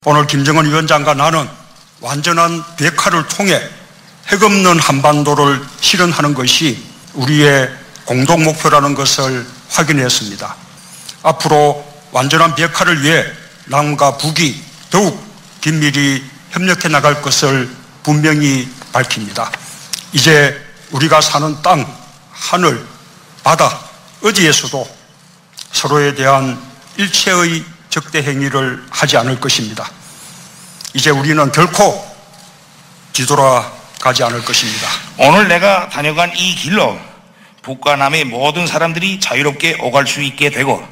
오늘 김정은 위원장과 나는 완전한 비핵화를 통해 핵 없는 한반도를 실현하는 것이 우리의 공동 목표라는 것을 확인했습니다. 앞으로 완전한 비핵화를 위해 남과 북이 더욱 긴밀히 협력해 나갈 것을 분명히 밝힙니다. 이제 우리가 사는 땅, 하늘, 바다, 어디에서도 서로에 대한 일체의 적대 행위를 하지 않을 것입니다. 이제 우리는 결코 뒤돌아가지 않을 것입니다. 오늘 내가 다녀간 이 길로 북과 남의 모든 사람들이 자유롭게 오갈 수 있게 되고,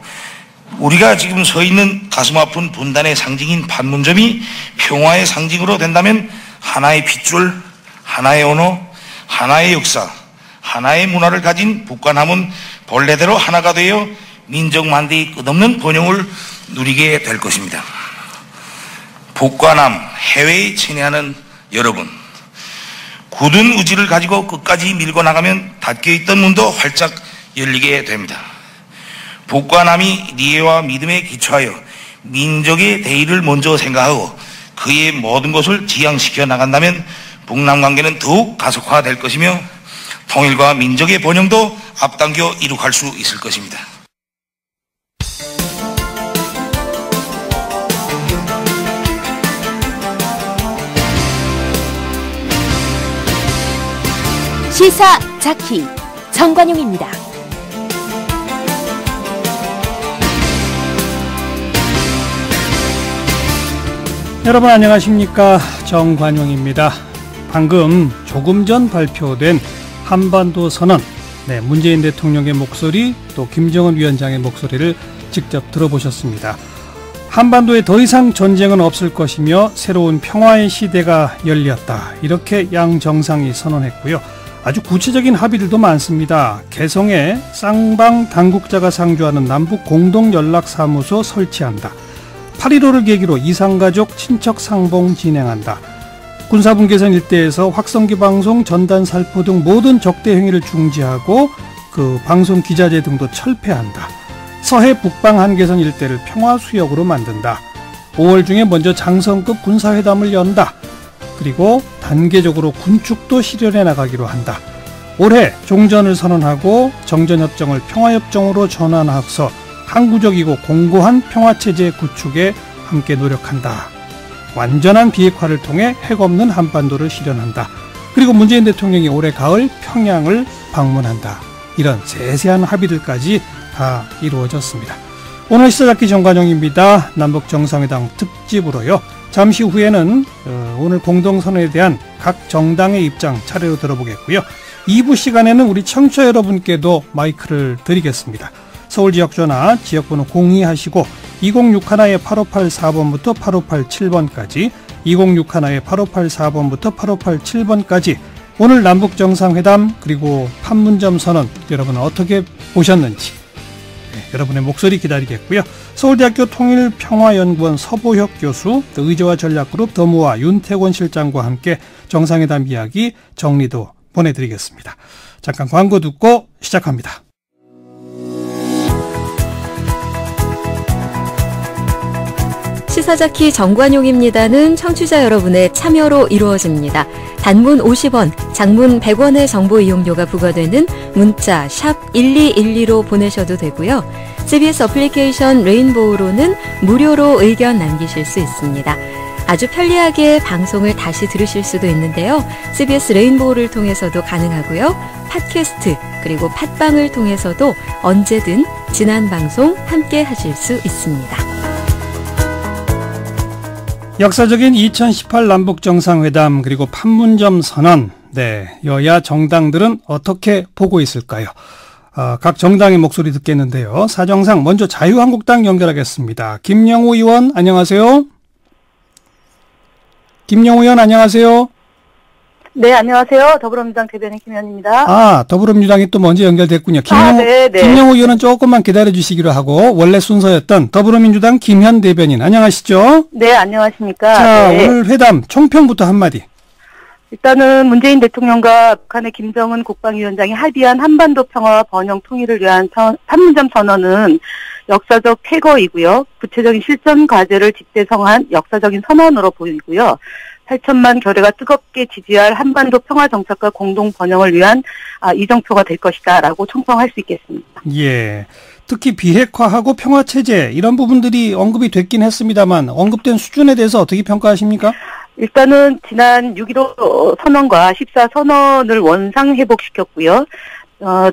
우리가 지금 서 있는 가슴 아픈 분단의 상징인 판문점이 평화의 상징으로 된다면 하나의 핏줄, 하나의 언어, 하나의 역사, 하나의 문화를 가진 북과 남은 본래대로 하나가 되어 민족 만대의 끝없는 번영을 누리게 될 것입니다. 북과 남, 해외에 친애하는 여러분, 굳은 의지를 가지고 끝까지 밀고 나가면 닫혀있던 문도 활짝 열리게 됩니다. 북과 남이 이해와 믿음에 기초하여 민족의 대의를 먼저 생각하고 그의 모든 것을 지향시켜 나간다면 북남 관계는 더욱 가속화될 것이며 통일과 민족의 번영도 앞당겨 이룩할 수 있을 것입니다. 시사 자키 정관용입니다. 여러분 안녕하십니까, 정관용입니다. 방금 조금 전 발표된 한반도 선언, 문재인 대통령의 목소리, 또 김정은 위원장의 목소리를 직접 들어보셨습니다. 한반도에 더 이상 전쟁은 없을 것이며 새로운 평화의 시대가 열렸다, 이렇게 양 정상이 선언했고요. 아주 구체적인 합의들도 많습니다. 개성에 쌍방 당국자가 상주하는 남북 공동연락사무소 설치한다. 8.15를 계기로 이산가족 친척 상봉 진행한다. 군사분계선 일대에서 확성기 방송, 전단 살포 등 모든 적대 행위를 중지하고 그 방송 기자재 등도 철폐한다. 서해 북방 한계선 일대를 평화수역으로 만든다. 5월 중에 먼저 장성급 군사회담을 연다. 그리고 단계적으로 군축도 실현해 나가기로 한다. 올해 종전을 선언하고 정전협정을 평화협정으로 전환해서 항구적이고 공고한 평화체제 구축에 함께 노력한다. 완전한 비핵화를 통해 핵 없는 한반도를 실현한다. 그리고 문재인 대통령이 올해 가을 평양을 방문한다. 이런 세세한 합의들까지 다 이루어졌습니다. 오늘 시사잡기 정관용입니다. 남북정상회담 특집으로요. 잠시 후에는 오늘 공동선언에 대한 각 정당의 입장 차례로 들어보겠고요. 2부 시간에는 우리 청취자 여러분께도 마이크를 드리겠습니다. 서울 지역 전화 지역번호 02하시고 2061-8584번부터 8587번까지 2061-8584번부터 8587번까지 오늘 남북정상회담 그리고 판문점 선언 여러분 어떻게 보셨는지 여러분의 목소리 기다리겠고요. 서울대학교 통일평화연구원 서보혁 교수, 의제와 전략그룹 더모아 윤태권 실장과 함께 정상회담 이야기 정리도 보내드리겠습니다. 잠깐 광고 듣고 시작합니다. 시사자키 정관용입니다는 청취자 여러분의 참여로 이루어집니다. 단문 50원, 장문 100원의 정보 이용료가 부과되는 문자 샵 1212로 보내셔도 되고요. CBS 어플리케이션 레인보우로는 무료로 의견 남기실 수 있습니다. 아주 편리하게 방송을 다시 들으실 수도 있는데요. CBS 레인보우를 통해서도 가능하고요. 팟캐스트 그리고 팟빵을 통해서도 언제든 지난 방송 함께 하실 수 있습니다. 역사적인 2018 남북정상회담 그리고 판문점 선언, 여야 정당들은 어떻게 보고 있을까요? 각 정당의 목소리 듣겠는데요. 사정상 먼저 자유한국당 연결하겠습니다. 김영우 의원 안녕하세요. 김영우 의원 안녕하세요. 네, 안녕하세요. 더불어민주당 대변인 김현입니다. 더불어민주당이 또 먼저 연결됐군요. 김영우 의원은 조금만 기다려주시기로 하고 원래 순서였던 더불어민주당 김현 대변인 안녕하시죠? 네, 안녕하십니까. 자, 네. 오늘 회담 총평부터 한마디. 일단은 문재인 대통령과 북한의 김정은 국방위원장이 합의한 한반도 평화와 번영 통일을 위한 판문점 선언은 역사적 쾌거이고요. 구체적인 실천 과제를 집대성한 역사적인 선언으로 보이고요. 8천만 교례가 뜨겁게 지지할 한반도 평화 정착과 공동 번영을 위한 이정표가 될 것이다라고 총평할 수 있겠습니다. 예. 특히 비핵화하고 평화체제 이런 부분들이 언급이 됐긴 했습니다만 언급된 수준에 대해서 어떻게 평가하십니까? 일단은 지난 6.15 선언과 14선언을 원상 회복시켰고요.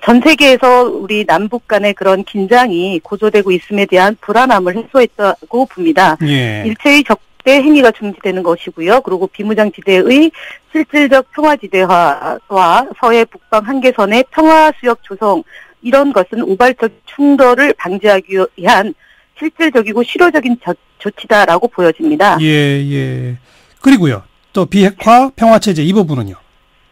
전 세계에서 우리 남북 간의 그런 긴장이 고조되고 있음에 대한 불안함을 해소했다고 봅니다. 예. 일체의 적대 행위가 중지되는 것이고요. 그리고 비무장지대의 실질적 평화지대화와 서해 북방 한계선의 평화수역 조성 이런 것은 우발적 충돌을 방지하기 위한 실질적이고 실효적인 조치다라고 보여집니다. 예. 그리고요. 또 비핵화 평화체제 이 부분은요?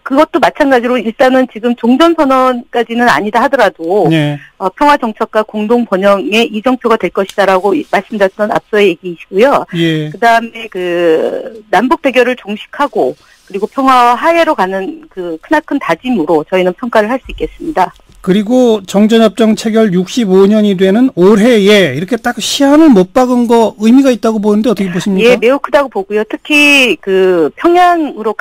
그것도 마찬가지로 일단은 지금 종전선언까지는 아니다 하더라도 예. 평화정착과 공동번영의 이정표가 될 것이다라고 말씀드렸던 앞서의 얘기이시고요. 예. 그다음에 그 남북 대결을 종식하고 그리고 평화와 화해로 가는 그 크나큰 다짐으로 저희는 평가를 할 수 있겠습니다. 그리고 정전협정 체결 65년이 되는 올해에 이렇게 딱 시한을 못 박은 거 의미가 있다고 보는데 어떻게 보십니까? 예, 매우 크다고 보고요. 특히 그 평양으로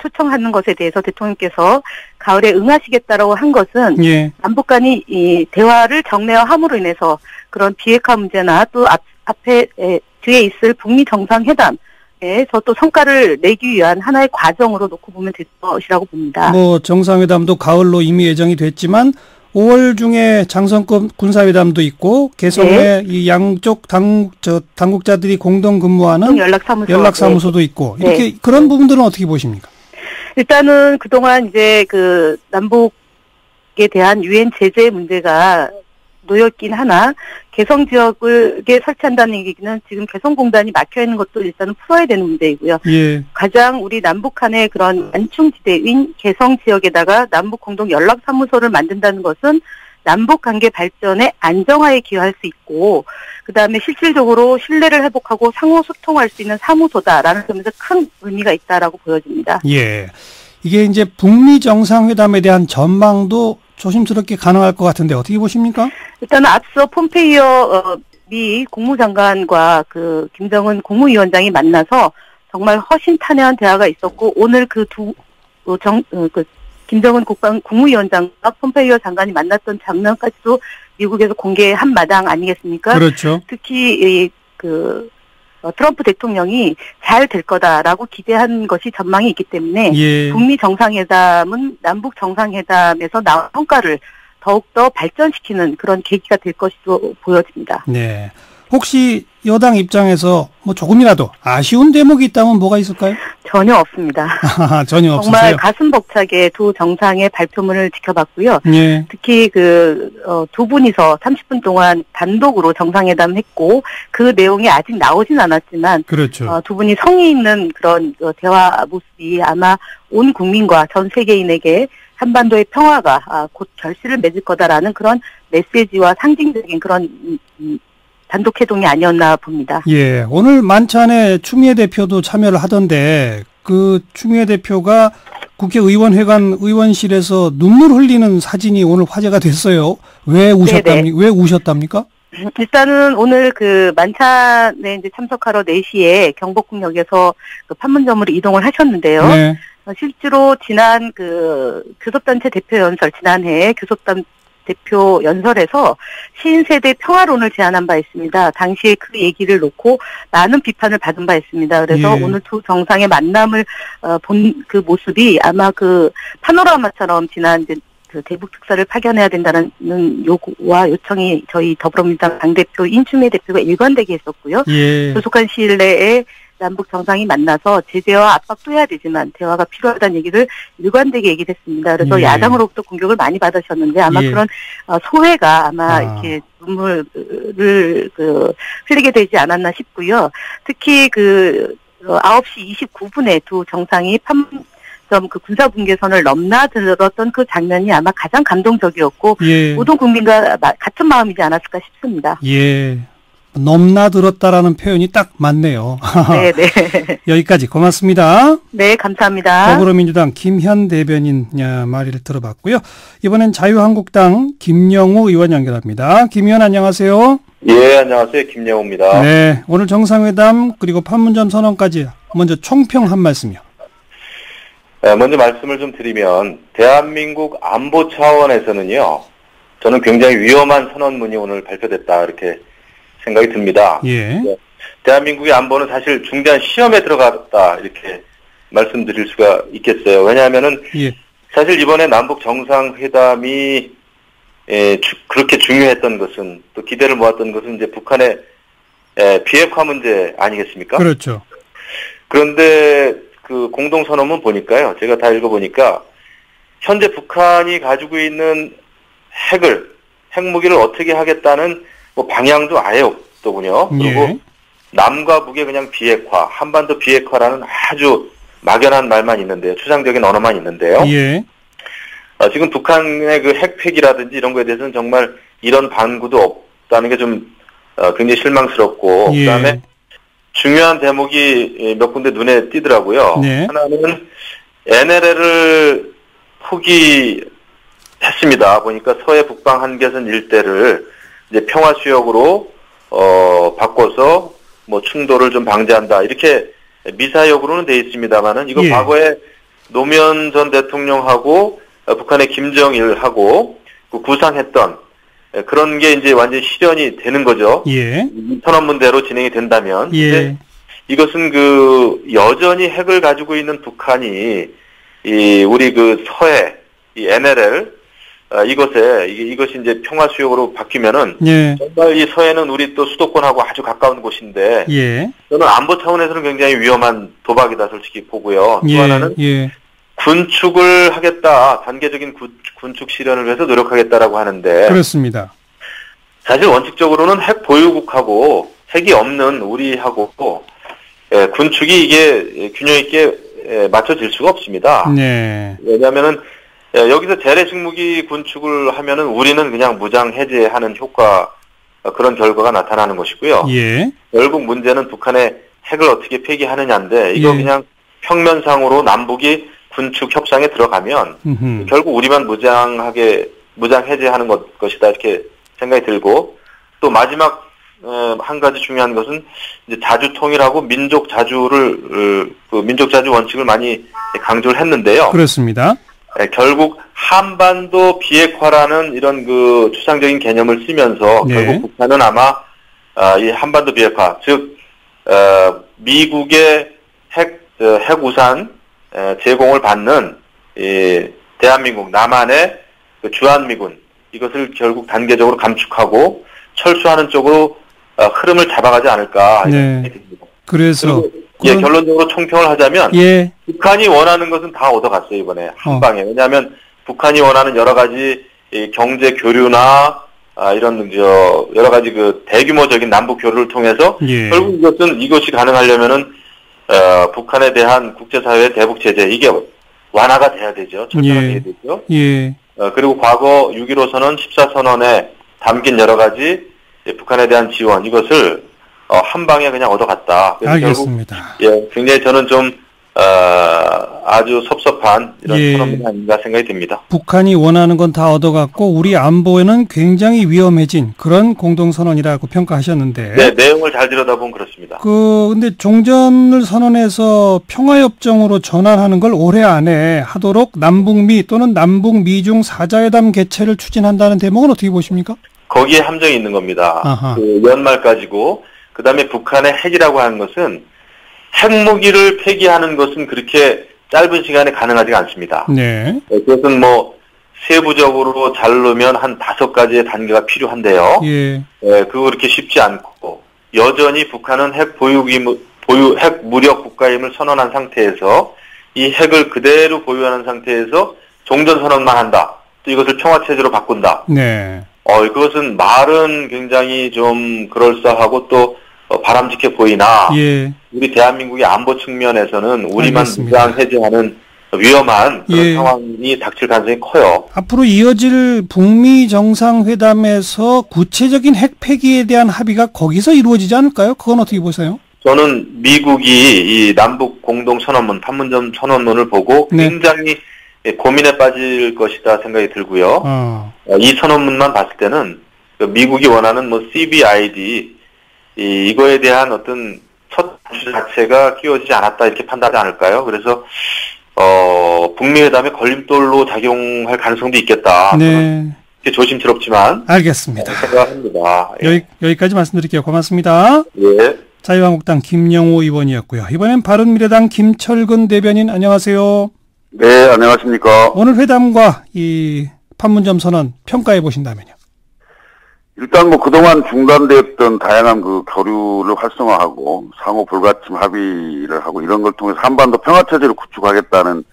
초청하는 것에 대해서 대통령께서 가을에 응하시겠다라고 한 것은 예. 남북 간이 이 대화를 정례화함으로 인해서 그런 비핵화 문제나 또 앞에 뒤에 있을 북미 정상회담 에서 또 성과를 내기 위한 하나의 과정으로 놓고 보면 될 것이라고 봅니다. 뭐 정상회담도 가을로 이미 예정이 됐지만 5월 중에 장성급 군사회담도 있고 개성에 네. 이 양쪽 당국자들이 공동 근무하는 연락사무소도 있고 이렇게 네. 그런 부분들은 어떻게 보십니까? 일단은 그동안 이제 그 남북에 대한 유엔 제재 문제가 놓였긴 하나 개성 지역을 설치한다는 얘기는 지금 개성공단이 막혀 있는 것도 일단은 풀어야 되는 문제이고요. 예. 가장 우리 남북 간의 그런 안충지대인 개성 지역에다가 남북 공동 연락사무소를 만든다는 것은 남북 관계 발전의 안정화에 기여할 수 있고 그다음에 실질적으로 신뢰를 회복하고 상호 소통할 수 있는 사무소다라는 점에서 큰 의미가 있다라고 보여집니다. 예. 이게 이제 북미 정상회담에 대한 전망도 조심스럽게 가능할 것 같은데 어떻게 보십니까? 일단은 앞서 폼페이오 미 국무장관과 그 김정은 국무위원장이 만나서 정말 허심탄회한 대화가 있었고 오늘 김정은 국무위원장과 폼페이오 장관이 만났던 장면까지도 미국에서 공개한 마당 아니겠습니까? 그렇죠. 특히 트럼프 대통령이 잘 될 거다라고 기대한 것이 전망이 있기 때문에 예. 북미 정상회담은 남북 정상회담에서 나온 성과를 더욱더 발전시키는 그런 계기가 될 것으로 보여집니다. 네. 혹시 여당 입장에서 뭐 조금이라도 아쉬운 대목이 있다면 뭐가 있을까요? 전혀 없습니다. 전혀 없으세요? 정말 가슴 벅차게 두 정상의 발표문을 지켜봤고요. 예. 특히 두 분이서 30분 동안 단독으로 정상회담을 했고 그 내용이 아직 나오진 않았지만 그렇죠. 두 분이 성의 있는 그런 대화 모습이 아마 온 국민과 전 세계인에게 한반도의 평화가 곧 결실을 맺을 거다라는 그런 메시지와 상징적인 그런 단독 회동이 아니었나 봅니다. 예, 오늘 만찬에 추미애 대표도 참여를 하던데 그 추미애 대표가 국회의원회관 의원실에서 눈물 흘리는 사진이 오늘 화제가 됐어요. 왜 우셨답니까? 일단은 오늘 그 만찬에 이제 참석하러 4시에 경복궁역에서 그 판문점으로 이동을 하셨는데요. 네. 실제로 지난 교섭단체 대표 연설, 지난해 교섭단 대표 연설에서 신세대 평화론을 제안한 바 있습니다. 당시에 그 얘기를 놓고 많은 비판을 받은 바 있습니다. 그래서 예. 오늘 두 정상의 만남을 본 그 모습이 아마 그 파노라마처럼 지난 이제 그 대북 특사를 파견해야 된다는 요구와 요청이 저희 더불어민주당 당대표 인추미애 대표가 일관되게 했었고요. 예. 조속한 시일 내에 남북 정상이 만나서 제재와 압박도 해야 되지만 대화가 필요하다는 얘기를 일관되게 얘기했습니다. 그래서 예. 야당으로부터 공격을 많이 받으셨는데 아마 예. 그런 소회가 아마 이렇게 눈물을 흘리게 되지 않았나 싶고요. 특히 9시 29분에 두 정상이 판문점 그 군사분계선을 넘나들었던 그 장면이 아마 가장 감동적이었고 예. 모든 국민과 같은 마음이지 않았을까 싶습니다. 예. 넘나들었다라는 표현이 딱 맞네요. 네네. 여기까지 고맙습니다. 네, 감사합니다. 더불어민주당 김현 대변인 말을 들어봤고요. 이번엔 자유한국당 김영우 의원 연결합니다. 김 의원 안녕하세요. 예, 안녕하세요. 김영우입니다. 네, 오늘 정상회담 그리고 판문점 선언까지 먼저 총평 한 말씀이요. 먼저 말씀을 좀 드리면 대한민국 안보 차원에서는요. 저는 굉장히 위험한 선언문이 오늘 발표됐다 이렇게 생각이 듭니다. 예. 대한민국의 안보는 사실 중대한 시험에 들어갔다 이렇게 말씀드릴 수가 있겠어요. 왜냐하면은 예. 사실 이번에 남북 정상회담이 그렇게 중요했던 것은 또 기대를 모았던 것은 이제 북한의 비핵화 문제 아니겠습니까? 그렇죠. 그런데 그 공동선언문 보니까요. 제가 다 읽어보니까 현재 북한이 가지고 있는 핵무기를 어떻게 하겠다는 뭐 방향도 아예 없더군요. 그리고 예. 남과 북의 그냥 비핵화, 한반도 비핵화라는 아주 막연한 말만 있는데요. 추상적인 언어만 있는데요. 예. 지금 북한의 그 핵폐기라든지 이런 거에 대해서는 정말 이런 반구도 없다는 게 좀 굉장히 실망스럽고 예. 그다음에 중요한 대목이 몇 군데 눈에 띄더라고요. 네. 하나는 NLL을 포기했습니다. 보니까 서해 북방 한계선 일대를 이제 평화수역으로 바꿔서 뭐 충돌을 좀 방지한다 이렇게 미사역으로는 돼 있습니다만은 이거 예. 과거에 노무현 전 대통령하고 북한의 김정일하고 구상했던 그런 게 이제 완전히 실현이 되는 거죠. 예. 선언문대로 진행이 된다면. 예. 이것은 그 여전히 핵을 가지고 있는 북한이 우리 그 서해 이 NLL 이것이 이제 평화 수역으로 바뀌면은 예. 정말 이 서해는 우리 또 수도권하고 아주 가까운 곳인데 예. 저는 안보 차원에서는 굉장히 위험한 도박이다 솔직히 보고요. 예. 또 하나는 예. 군축을 하겠다, 단계적인 군축 실현을 위해서 노력하겠다라고 하는데 그렇습니다. 사실 원칙적으로는 핵 보유국하고 핵이 없는 우리하고 군축이 이게 균형 있게 맞춰질 수가 없습니다. 네. 왜냐하면은 여기서 재래식 무기 군축을 하면은 우리는 그냥 무장 해제하는 효과 그런 결과가 나타나는 것이고요. 예. 결국 문제는 북한의 핵을 어떻게 폐기하느냐인데 이거 예. 그냥 평면상으로 남북이 군축 협상에 들어가면 결국 우리만 무장 해제하는 것이다 이렇게 생각이 들고 또 마지막 한 가지 중요한 것은 이제 자주 통일하고 민족 자주를 민족 자주 원칙을 많이 강조를 했는데요. 그렇습니다. 결국 한반도 비핵화라는 이런 그 추상적인 개념을 쓰면서 네. 결국 북한은 아마 이 한반도 비핵화 즉 미국의 핵 우산 제공을 받는 이 대한민국 남한의 그 주한미군 이것을 결국 단계적으로 감축하고 철수하는 쪽으로 흐름을 잡아가지 않을까 이런 네. 생각이 듭니다. 그래서 결론적으로 총평을 하자면 예. 북한이 원하는 것은 다 얻어갔어요 이번에 한 방에. 왜냐하면 북한이 원하는 여러 가지 이 경제 교류나 이런 여러 가지 그 대규모적인 남북 교류를 통해서 예. 결국 이것이 가능하려면은 북한에 대한 국제사회의 대북 제재 이게 완화가 돼야 되죠. 철저하게 해야 되죠. 예. 그리고 과거 6.15 선언, 14선언에 담긴 여러 가지 북한에 대한 지원 이것을 한 방에 그냥 얻어갔다. 그래서 알겠습니다. 결국 굉장히 저는 좀 아주 섭섭한 이런 예. 선언이 아닌가 생각이 듭니다. 북한이 원하는 건 다 얻어갔고 우리 안보에는 굉장히 위험해진 그런 공동선언이라고 평가하셨는데. 네, 내용을 잘 들여다보면 그렇습니다. 근데 종전을 선언해서 평화협정으로 전환하는 걸 올해 안에 하도록 남북미 또는 남북미중 4자회담 개최를 추진한다는 대목은 어떻게 보십니까? 거기에 함정이 있는 겁니다. 아하. 그 연말까지고 그다음에 북한의 핵이라고 하는 것은 핵무기를 폐기하는 것은 그렇게 짧은 시간에 가능하지가 않습니다. 네. 그것은 뭐 세부적으로 자르면 한 5가지의 단계가 필요한데요. 예. 그거 그렇게 쉽지 않고 여전히 북한은 핵 무력 국가임을 선언한 상태에서 이 핵을 그대로 보유하는 상태에서 종전 선언만 한다. 또 이것을 평화체제로 바꾼다. 네. 그것은 말은 굉장히 좀 그럴싸하고 또 바람직해 보이나 예. 우리 대한민국의 안보 측면에서는 우리만 알겠습니다. 무장 해제하는 위험한 그런 상황이 닥칠 가능성이 커요. 앞으로 이어질 북미 정상회담에서 구체적인 핵 폐기에 대한 합의가 거기서 이루어지지 않을까요? 그건 어떻게 보세요? 저는 미국이 이 남북 공동 선언문, 판문점 선언문을 보고 굉장히 고민에 빠질 것이다 생각이 들고요. 이 선언문만 봤을 때는 미국이 원하는 뭐 CBID 이거에 대한 어떤 첫 단추 자체가 끼워지지 않았다 이렇게 판단하지 않을까요? 그래서 북미 회담의 걸림돌로 작용할 가능성도 있겠다. 네. 조심스럽지만 알겠습니다. 생각합니다. 여기까지 말씀드릴게요. 고맙습니다. 예. 자유한국당 김영호 의원이었고요. 이번엔 바른미래당 김철근 대변인 안녕하세요. 네, 안녕하십니까. 오늘 회담과 이 판문점 선언 평가해 보신다면요. 일단 뭐 그동안 중단되었던 다양한 그 교류를 활성화하고 상호 불가침 합의를 하고 이런 걸 통해서 한반도 평화체제를 구축하겠다는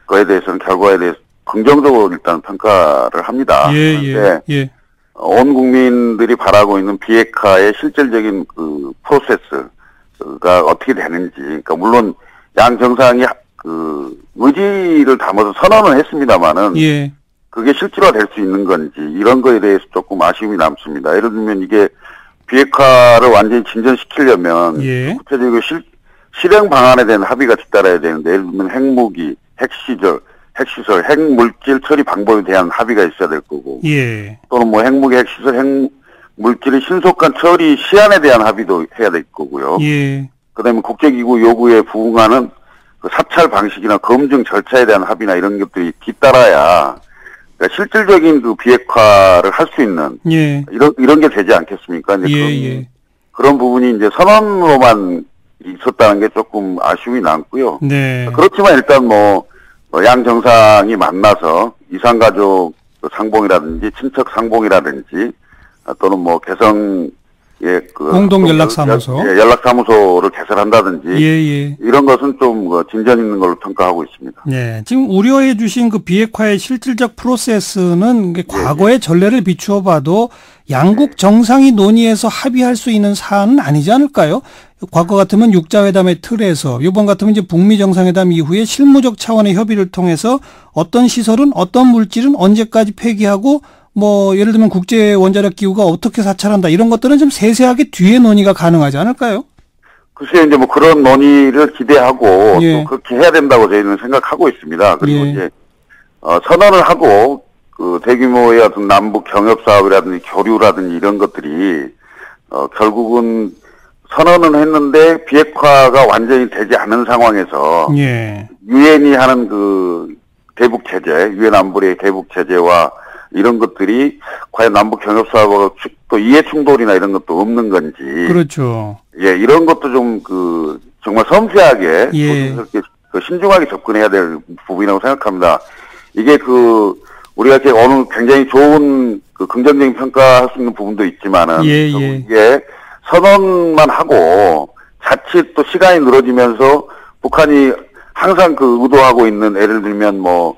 거에 대해서는 결과에 대해서 긍정적으로 일단 평가를 합니다. 예. 온 국민들이 바라고 있는 비핵화의 실질적인 그 프로세스가 어떻게 되는지, 그러니까 물론 양 정상이 그 의지를 담아서 선언을 했습니다만은 그게 실질화될 수 있는 건지 이런 거에 대해서 조금 아쉬움이 남습니다. 예를 들면 이게 비핵화를 완전히 진전시키려면 구체적으로 실행 방안에 대한 합의가 뒤따라야 되는데 예를 들면 핵무기, 핵시설, 핵물질 처리 방법에 대한 합의가 있어야 될 거고 또는 뭐 핵무기, 핵시설, 핵물질의 신속한 처리 시한에 대한 합의도 해야 될 거고요. 그다음에 국제기구 요구에 부응하는 그 사찰 방식이나 검증 절차에 대한 합의나 이런 것들이 뒤따라야 그러니까 실질적인 그 비핵화를 할 수 있는 이런 게 되지 않겠습니까? 이제 그런 부분이 이제 선언으로만 있었다는 게 조금 아쉬움이 남고요. 그렇지만 일단 뭐 양 정상이 만나서 이산가족 상봉이라든지 친척 상봉이라든지 또는 뭐 개성 그 공동 연락사무소 연락사무소를 개설한다든지 이런 것은 좀 진전 있는 걸로 평가하고 있습니다. 지금 우려해 주신 그 비핵화의 실질적 프로세스는 과거의 전례를 비추어 봐도 양국 정상이 논의해서 합의할 수 있는 사안은 아니지 않을까요? 과거 같으면 육자회담의 틀에서 이번 같으면 이제 북미 정상회담 이후에 실무적 차원의 협의를 통해서 어떤 시설은 어떤 물질은 언제까지 폐기하고 뭐 예를 들면 국제 원자력 기구가 어떻게 사찰한다 이런 것들은 좀 세세하게 뒤에 논의가 가능하지 않을까요? 글쎄요, 이제 뭐 그런 논의를 기대하고 또 그렇게 해야 된다고 저희는 생각하고 있습니다. 그리고 이제 선언을 하고 그 대규모의 어떤 남북 경협 사업이라든지 교류라든지 이런 것들이 결국은 선언은 했는데 비핵화가 완전히 되지 않은 상황에서 유엔이 하는 그 대북 제재, 유엔 안보리의 대북 제재와 이런 것들이 과연 남북 경협 사업과 또 이해 충돌이나 이런 것도 없는 건지. 그렇죠. 이런 것도 좀 그 정말 섬세하게 신중하게 접근해야 될 부분이라고 생각합니다. 이게 그 우리가 이렇게 어느 굉장히 좋은 그 긍정적인 평가할 수 있는 부분도 있지만은 이게 선언만 하고 자칫 또 시간이 늘어지면서 북한이 항상 그 의도하고 있는 예를 들면 뭐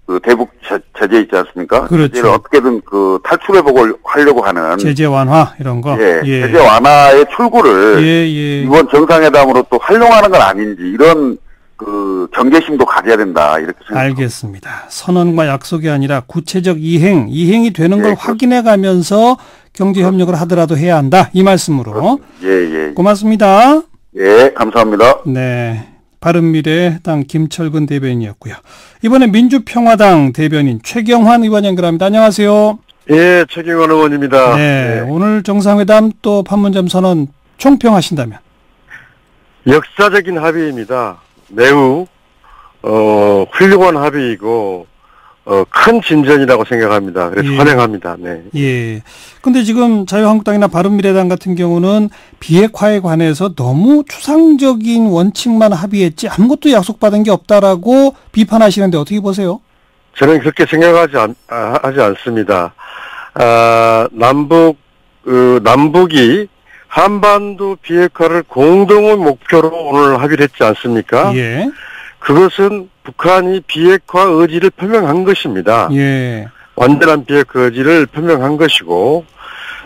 그 대북 제재 있지 않습니까? 그렇죠. 제재를 어떻게든 그 탈출해보고 하려고 하는 제재 완화 이런 거. 제재 완화의 출구를 이번 정상회담으로 또 활용하는 건 아닌지 이런 그 경계심도 가져야 된다 이렇게 생각합니다. 알겠습니다. 선언과 약속이 아니라 구체적 이행이 되는 걸 확인해 가면서 경제 협력을 하더라도 해야 한다 이 말씀으로. 고맙습니다. 감사합니다. 바른미래당 김철근 대변인이었고요. 이번에 민주평화당 대변인 최경환 의원 연결합니다. 안녕하세요. 최경환 의원입니다. 오늘 정상회담 또 판문점 선언 총평하신다면? 역사적인 합의입니다. 매우 훌륭한 합의이고 큰 진전이라고 생각합니다. 그래서 환영합니다. 근데 지금 자유한국당이나 바른미래당 같은 경우는 비핵화에 관해서 너무 추상적인 원칙만 합의했지 아무것도 약속받은 게 없다라고 비판하시는데 어떻게 보세요? 저는 그렇게 생각하지 않습니다. 남북이 한반도 비핵화를 공동의 목표로 오늘 합의를 했지 않습니까? 그것은 북한이 비핵화 의지를 표명한 것입니다. 완전한 비핵화 의지를 표명한 것이고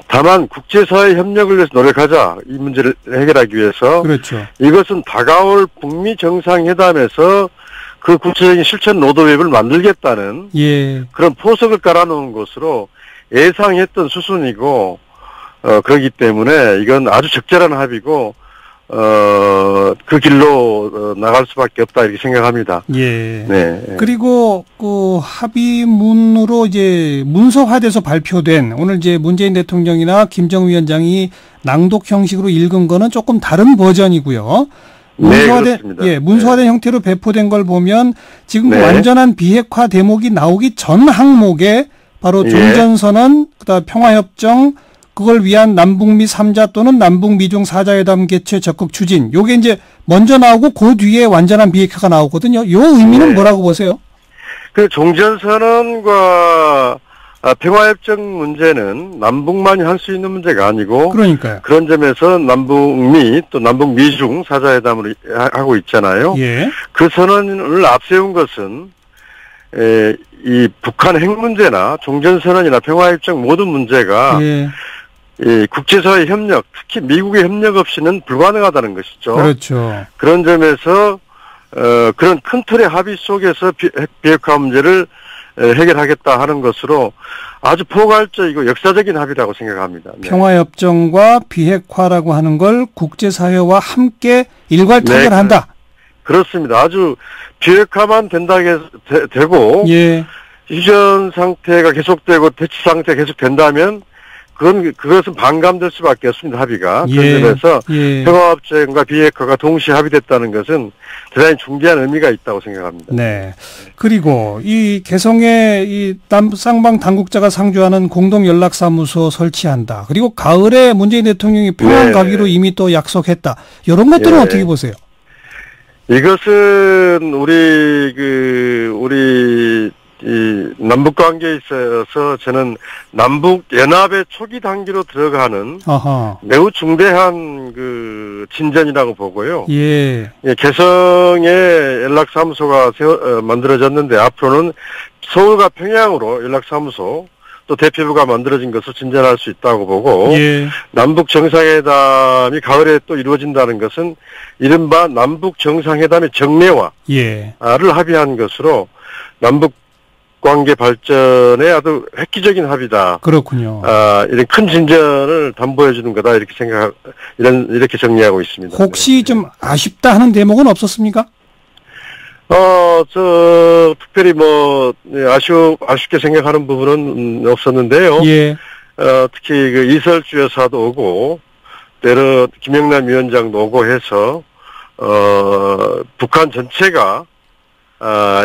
다만 국제사회 협력을 위해서 노력하자 이 문제를 해결하기 위해서 그렇죠. 이것은 다가올 북미 정상회담에서 그 구체적인 실천 로드맵을 만들겠다는 예. 그런 포석을 깔아놓은 것으로 예상했던 수순이고 그렇기 때문에 이건 아주 적절한 합의고 그 길로 나갈 수밖에 없다 이렇게 생각합니다. 예. 네. 그리고 그 합의문으로 이제 문서화돼서 발표된 오늘 이제 문재인 대통령이나 김정은 위원장이 낭독 형식으로 읽은 거는 조금 다른 버전이고요. 문서화된, 네, 문서화된 형태로 배포된 걸 보면 지금 그 완전한 비핵화 대목이 나오기 전 항목에 바로 종전선언, 그다음 평화협정, 그걸 위한 남북미 3자 또는 남북미중 4자회담 개최 적극 추진. 요게 이제 먼저 나오고 그 뒤에 완전한 비핵화가 나오거든요. 요 의미는 뭐라고 보세요? 그 종전선언과 평화협정 문제는 남북만이 할 수 있는 문제가 아니고 그러니까요. 그런 점에서 남북미 또 남북미중 4자회담을 하고 있잖아요. 예. 그 선언을 앞세운 것은 이 북한 핵 문제나 종전선언이나 평화협정 모든 문제가 이 국제사회 협력, 특히 미국의 협력 없이는 불가능하다는 것이죠. 그렇죠. 그런 점에서 그런 큰 틀의 합의 속에서 비핵화 문제를 해결하겠다 하는 것으로 아주 포괄적이고 역사적인 합의라고 생각합니다. 네. 평화협정과 비핵화라고 하는 걸 국제사회와 함께 일괄 타결한다. 네, 그렇습니다. 아주 비핵화만 되고 휴전 상태가 계속되고 대치 상태가 계속된다면 그것은 반감될 수밖에 없습니다. 합의가. 그런 점에서 평화협정과 비핵화가 동시에 합의됐다는 것은 대단히 중대한 의미가 있다고 생각합니다. 네. 그리고 이 개성에 이 쌍방 당국자가 상주하는 공동 연락사무소 설치한다. 그리고 가을에 문재인 대통령이 평양 가기로 이미 또 약속했다. 이런 것들은 어떻게 보세요? 이것은 우리 이 남북 관계에 있어서 저는 남북 연합의 초기 단계로 들어가는 매우 중대한 그 진전이라고 보고요. 개성에 연락사무소가 만들어졌는데 앞으로는 서울과 평양으로 연락사무소 또 대표부가 만들어진 것을 진전할 수 있다고 보고 남북 정상회담이 가을에 또 이루어진다는 것은 이른바 남북 정상회담의 정례화를 합의한 것으로 남북 관계 발전에 아주 획기적인 합의다. 그렇군요. 이런 큰 진전을 담보해 주는 거다 이렇게 이렇게 정리하고 있습니다. 혹시 좀 아쉽다 하는 대목은 없었습니까? 특별히 아쉽게 생각하는 부분은 없었는데요. 특히 그 이설주 여사도 오고, 때로 김영남 위원장도 오고 해서, 북한 전체가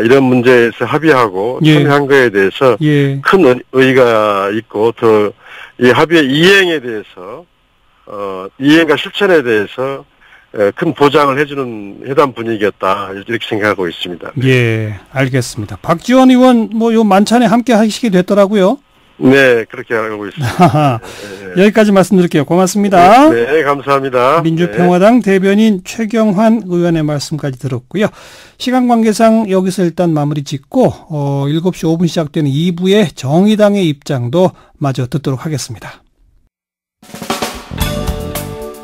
이런 문제에서 합의하고 참여한 거에 대해서 큰 의의가 있고 더 이 합의의 이행에 대해서 이행과 실천에 대해서 큰 보장을 해주는 회담 분위기였다 이렇게 생각하고 있습니다. 알겠습니다. 박지원 의원 요 만찬에 함께 하시게 됐더라고요. 네, 그렇게 알고 있습니다. 여기까지 말씀드릴게요. 고맙습니다. 네, 감사합니다. 민주평화당 대변인 최경환 의원의 말씀까지 들었고요. 시간 관계상 여기서 일단 마무리 짓고 7시 5분 시작되는 2부의 정의당의 입장도 마저 듣도록 하겠습니다.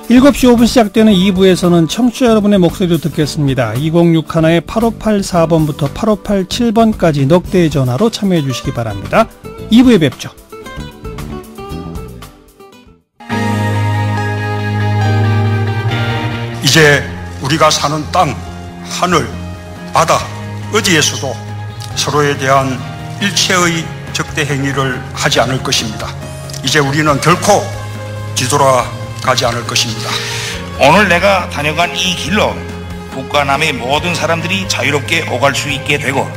7시 5분 시작되는 2부에서는 청취자 여러분의 목소리를 듣겠습니다. 2061의 8584번부터 8587번까지 넉 대의 전화로 참여해 주시기 바랍니다. 2부에 뵙죠. 이제 우리가 사는 땅, 하늘, 바다, 어디에서도 서로에 대한 일체의 적대 행위를 하지 않을 것입니다. 이제 우리는 결코 뒤돌아가지 않을 것입니다. 오늘 내가 다녀간 이 길로 북과 남의 모든 사람들이 자유롭게 오갈 수 있게 되고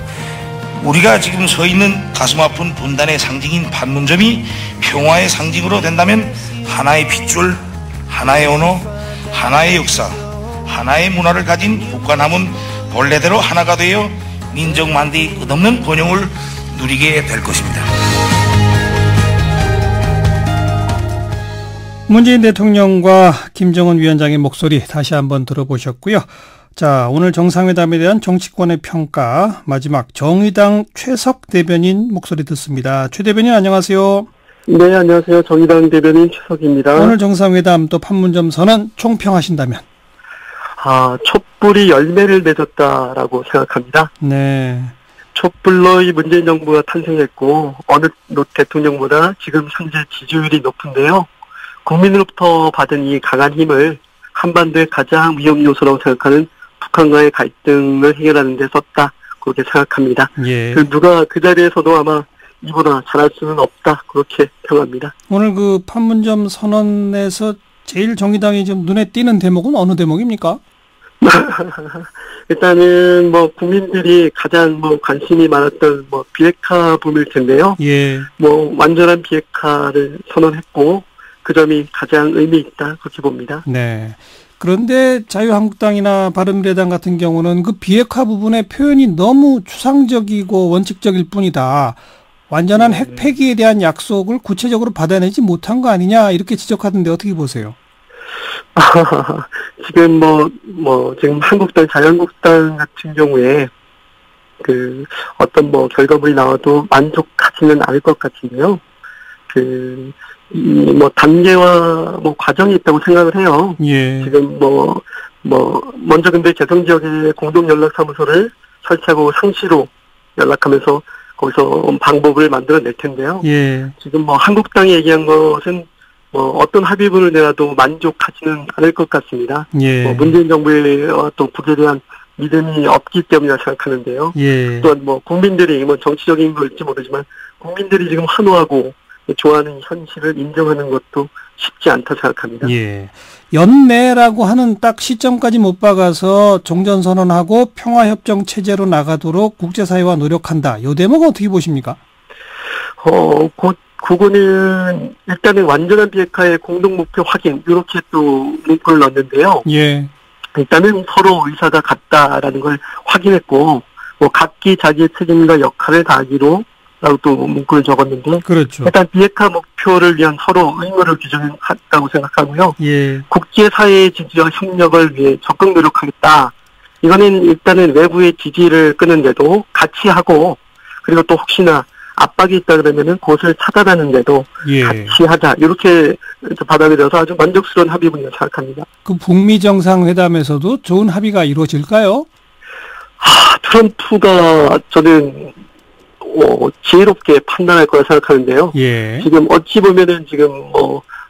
우리가 지금 서 있는 가슴 아픈 분단의 상징인 판문점이 평화의 상징으로 된다면 하나의 핏줄, 하나의 언어, 하나의 역사, 하나의 문화를 가진 북과 남은 본래대로 하나가 되어 민족만대의 끝없는 번영을 누리게 될 것입니다. 문재인 대통령과 김정은 위원장의 목소리 다시 한번 들어보셨고요. 자, 오늘 정상회담에 대한 정치권의 평가 마지막 정의당 최석 대변인 목소리 듣습니다. 최 대변인 안녕하세요. 네, 안녕하세요. 정의당 대변인 최석입니다. 오늘 정상회담 또 판문점 선언 총평하신다면? 촛불이 열매를 맺었다라고 생각합니다. 네. 촛불로 이 문재인 정부가 탄생했고 어느 대통령보다 지금 현재 지지율이 높은데요. 국민으로부터 받은 이 강한 힘을 한반도의 가장 위험 요소라고 생각하는 북한과의 갈등을 해결하는 데 썼다. 그렇게 생각합니다. 예. 누가 그 자리에서도 아마 이보다 잘할 수는 없다. 그렇게 평합니다. 오늘 그 판문점 선언에서 제일 정의당이 좀 눈에 띄는 대목은 어느 대목입니까? 일단은 뭐 국민들이 가장 뭐 관심이 많았던 뭐 비핵화 부분일 텐데요. 예. 뭐 완전한 비핵화를 선언했고 그 점이 가장 의미 있다 그렇게 봅니다. 네. 그런데 자유한국당이나 바른미래당 같은 경우는 그 비핵화 부분의 표현이 너무 추상적이고 원칙적일 뿐이다. 완전한 핵 폐기에 대한 약속을 구체적으로 받아내지 못한 거 아니냐 이렇게 지적하던데 어떻게 보세요? 지금 지금 한국당, 자유한국당 같은 경우에 어떤 결과물이 나와도 만족하지는 않을 것 같은데요. 단계와 과정이 있다고 생각을 해요. 예. 지금 먼저 근데 개성지역에 공동연락사무소를 설치하고 상시로 연락하면서 거기서 방법을 만들어낼 텐데요. 예. 지금 한국당이 얘기한 것은 어떤 합의문을 내놔도 만족하지는 않을 것 같습니다. 예. 문재인 정부의 또 북에 대한 믿음이 없기 때문이라 생각하는데요. 예. 또한 국민들이 정치적인 걸지 모르지만 국민들이 지금 환호하고 좋아하는 현실을 인정하는 것도 쉽지 않다 생각합니다. 예. 연내라고 하는 딱 시점까지 못 박아서 종전선언하고 평화협정 체제로 나가도록 국제사회와 노력한다. 이 대목은 어떻게 보십니까? 그거는 일단은 완전한 비핵화의 공동목표 확인 이렇게 또 문구를 넣었는데요. 예. 일단은 서로 의사가 같다라는 걸 확인했고 각기 자기의 책임과 역할을 다하기로 라고 또 문구를 적었는데 그렇죠. 일단 비핵화 목표를 위한 서로 의무를 규정했다고 생각하고요. 예. 국제사회의 지지와 협력을 위해 적극 노력하겠다. 이거는 일단은 외부의 지지를 끄는데도 같이 하고 그리고 또 혹시나 압박이 있다 그러면은 그것을 차단하는데도 예. 같이 하자. 이렇게 받아들여서 아주 만족스러운 합의문이라고 생각합니다. 그 북미 정상회담에서도 좋은 합의가 이루어질까요? 트럼프가 저는 지혜롭게 판단할 거라 생각하는데요. 예. 지금 어찌 보면은 지금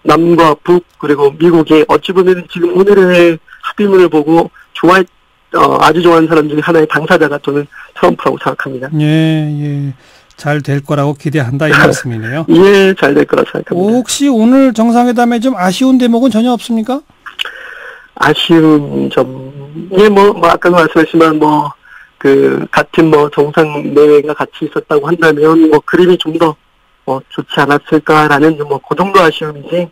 남과 북 그리고 미국이 어찌 보면은 지금 오늘의 합의문을 보고 아주 좋아하는 사람 중에 하나의 당사자가 저는 트럼프라고 생각합니다. 예. 잘 될 거라고 기대한다 이 말씀이네요. 예, 잘 될 거라 생각합니다. 혹시 오늘 정상회담에 좀 아쉬운 대목은 전혀 없습니까? 아쉬운 점, 아까 말씀하셨지만 같은 정상 내외가 같이 있었다고 한다면 그림이 좀 더 좋지 않았을까라는 그 정도 아쉬움이지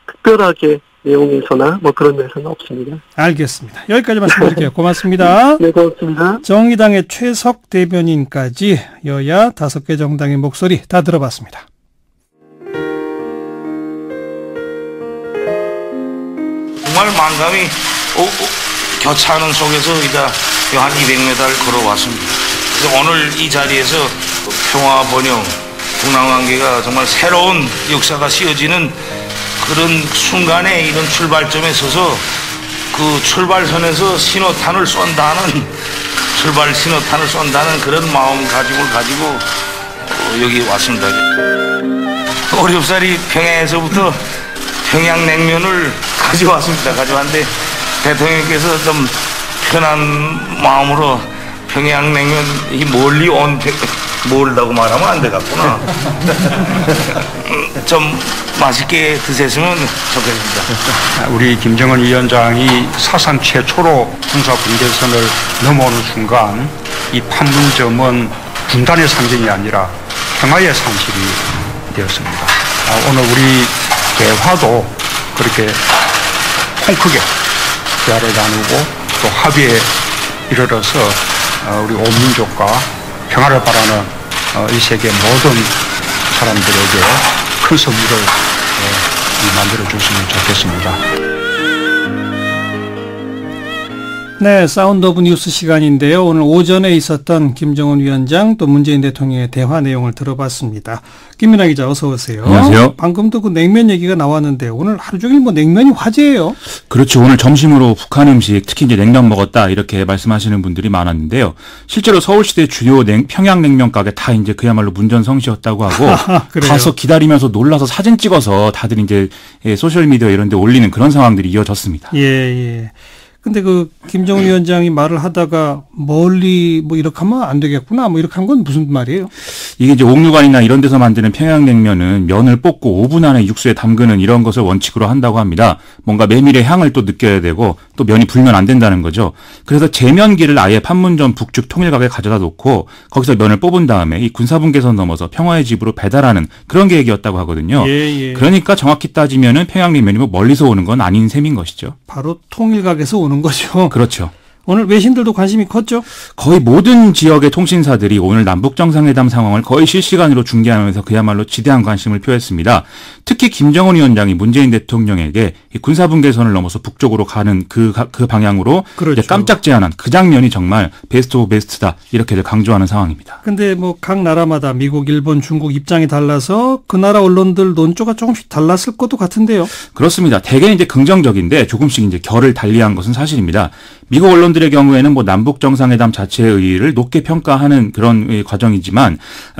특별하게 내용에서나 그런 면에서는 없습니다. 알겠습니다. 여기까지 말씀드릴게요. 고맙습니다. 네, 고맙습니다. 정의당의 최석 대변인까지 여야 5개 정당의 목소리 다 들어봤습니다. 정말 만감이 교차하는 속에서 이제 한 200m를 걸어왔습니다. 그래서 오늘 이 자리에서 평화 번영, 북남관계가 정말 새로운 역사가 씌워지는 그런 순간에 이런 출발점에 서서 그 출발선에서 신호탄을 쏜다는 그런 마음가짐을 가지고 여기 왔습니다. 어렵사리 평양에서부터 평양냉면을 가져왔는데 대통령께서 좀 편한 마음으로 평양냉면 이 멀리 멀다고 말하면 안 되겠구나. 좀 맛있게 드셨으면 좋겠습니다. 우리 김정은 위원장이 사상 최초로 군사분계선을 넘어오는 순간 이 판문점은 분단의 상징이 아니라 평화의 상실이 되었습니다. 오늘 우리 대화도 그렇게 통 크게 대화를 나누고 또 합의에 이르러서 우리 온 민족과 평화를 바라는 이 세계 모든 사람들에게 큰 선물을 만들어 줬으면 좋겠습니다. 네, 사운드 오브 뉴스 시간인데요. 오늘 오전에 있었던 김정은 위원장 또 문재인 대통령의 대화 내용을 들어봤습니다. 김민아 기자 어서 오세요. 안녕하세요. 방금도 그 냉면 얘기가 나왔는데 오늘 하루 종일 뭐 냉면이 화제예요. 그렇죠. 오늘 점심으로 북한 음식, 특히 이제 냉면 먹었다 이렇게 말씀하시는 분들이 많았는데요. 실제로 서울시대 주요 평양냉면 가게 다 이제 그야말로 문전성시였다고 하고 가서 기다리면서 놀라서 사진 찍어서 다들 이제 소셜 미디어 이런 데 올리는 그런 상황들이 이어졌습니다. 예. 근데 그 김정은 위원장이 말을 하다가 멀리 뭐 이렇게 하면 안 되겠구나 뭐 이렇게 한 건 무슨 말이에요? 이게 이제 옥류관이나 이런 데서 만드는 평양냉면은 면을 볶고 5분 안에 육수에 담그는 이런 것을 원칙으로 한다고 합니다. 뭔가 메밀의 향을 또 느껴야 되고 또 면이 불면 안 된다는 거죠. 그래서 제면기를 아예 판문점 북측 통일각에 가져다 놓고 거기서 면을 뽑은 다음에 이 군사분계선 넘어서 평화의 집으로 배달하는 그런 계획이었다고 하거든요. 예. 그러니까 정확히 따지면은 평양냉면이 뭐 멀리서 오는 건 아닌 셈인 것이죠. 바로 통일각에서 오는 거죠. 그렇죠. 오늘 외신들도 관심이 컸죠? 거의 모든 지역의 통신사들이 오늘 남북정상회담 상황을 거의 실시간으로 중계하면서 그야말로 지대한 관심을 표했습니다. 특히 김정은 위원장이 문재인 대통령에게 이 군사분계선을 넘어서 북쪽으로 가는 그 방향으로 그렇죠. 이제 깜짝 제안한 그 장면이 정말 베스트 오브 베스트다 이렇게 강조하는 상황입니다. 근데 뭐 각 나라마다 미국, 일본, 중국 입장이 달라서 그 나라 언론들 논조가 조금씩 달랐을 것도 같은데요. 그렇습니다. 대개 이제 긍정적인데 조금씩 이제 결을 달리한 것은 사실입니다. 미국 언론들의 경우에는 뭐 남북 정상회담 자체의 의의를 높게 평가하는 그런 과정이지만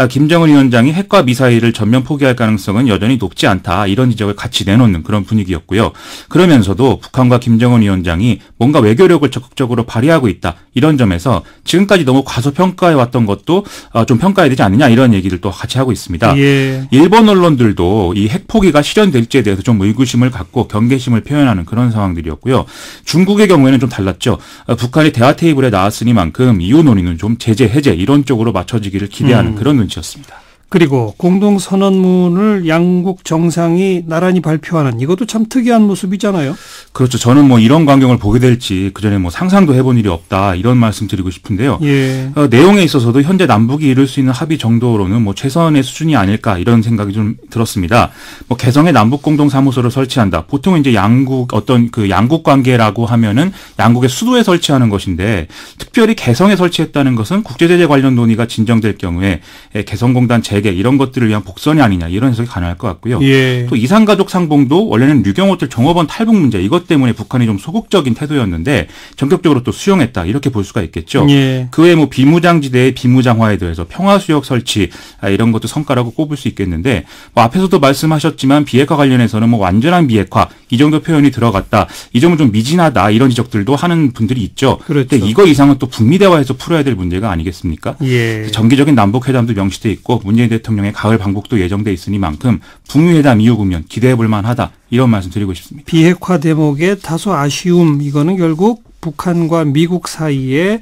김정은 위원장이 핵과 미사일을 전면 포기할 가능성은 여전히 높지 않다 이런 지적을 같이 내놓는 그런 분위기였고요. 그러면서도 북한과 김정은 위원장이 뭔가 외교력을 적극적으로 발휘하고 있다 이런 점에서 지금까지 너무 과소평가해왔던 것도 좀 평가해야 되지 않느냐 이런 얘기를 또 같이 하고 있습니다. 예. 일본 언론들도 이 핵포기가 실현될지에 대해서 좀 의구심을 갖고 경계심을 표현하는 그런 상황들이었고요. 중국의 경우에는 좀 달랐죠. 북한이 대화 테이블에 나왔으니만큼 이후 논의는 좀 제재 해제 이런 쪽으로 맞춰지기를 기대하는 그런 눈치였습니다. 그리고 공동선언문을 양국 정상이 나란히 발표하는 이것도 참 특이한 모습이잖아요. 그렇죠. 저는 뭐 이런 광경을 보게 될지 그전에 뭐 상상도 해본 일이 없다 이런 말씀 드리고 싶은데요. 예. 내용에 있어서도 현재 남북이 이룰 수 있는 합의 정도로는 뭐 최선의 수준이 아닐까 이런 생각이 좀 들었습니다. 뭐 개성의 남북 공동 사무소를 설치한다. 보통 이제 양국 어떤 그 양국 관계라고 하면은 양국의 수도에 설치하는 것인데 특별히 개성에 설치했다는 것은 국제제재 관련 논의가 진정될 경우에 개성공단 재개 이런 것들을 위한 복선이 아니냐 이런 해석이 가능할 것 같고요. 예. 또 이산가족 상봉도 원래는 류경호텔 종업원 탈북 문제 이것 때문에 북한이 좀 소극적인 태도였는데 전격적으로 또 수용했다 이렇게 볼 수가 있겠죠. 예. 그 외에 뭐 비무장지대의 비무장화에 대해서 평화수역 설치 이런 것도 성과라고 꼽을 수 있겠는데 뭐 앞에서도 말씀하셨지만 비핵화 관련해서는 뭐 완전한 비핵화 이 정도 표현이 들어갔다. 이 점은 좀 미진하다 이런 지적들도 하는 분들이 있죠. 그렇죠. 근데 이거 이상은 또 북미 대화에서 풀어야 될 문제가 아니겠습니까? 예. 정기적인 남북회담도 명시돼 있고 문재인 대통령의 가을 방북도 예정돼 있으니만큼 북미 회담 이후 국면 기대해 볼 만하다 이런 말씀 드리고 싶습니다. 비핵화 대목에 다소 아쉬움 이거는 결국 북한과 미국 사이의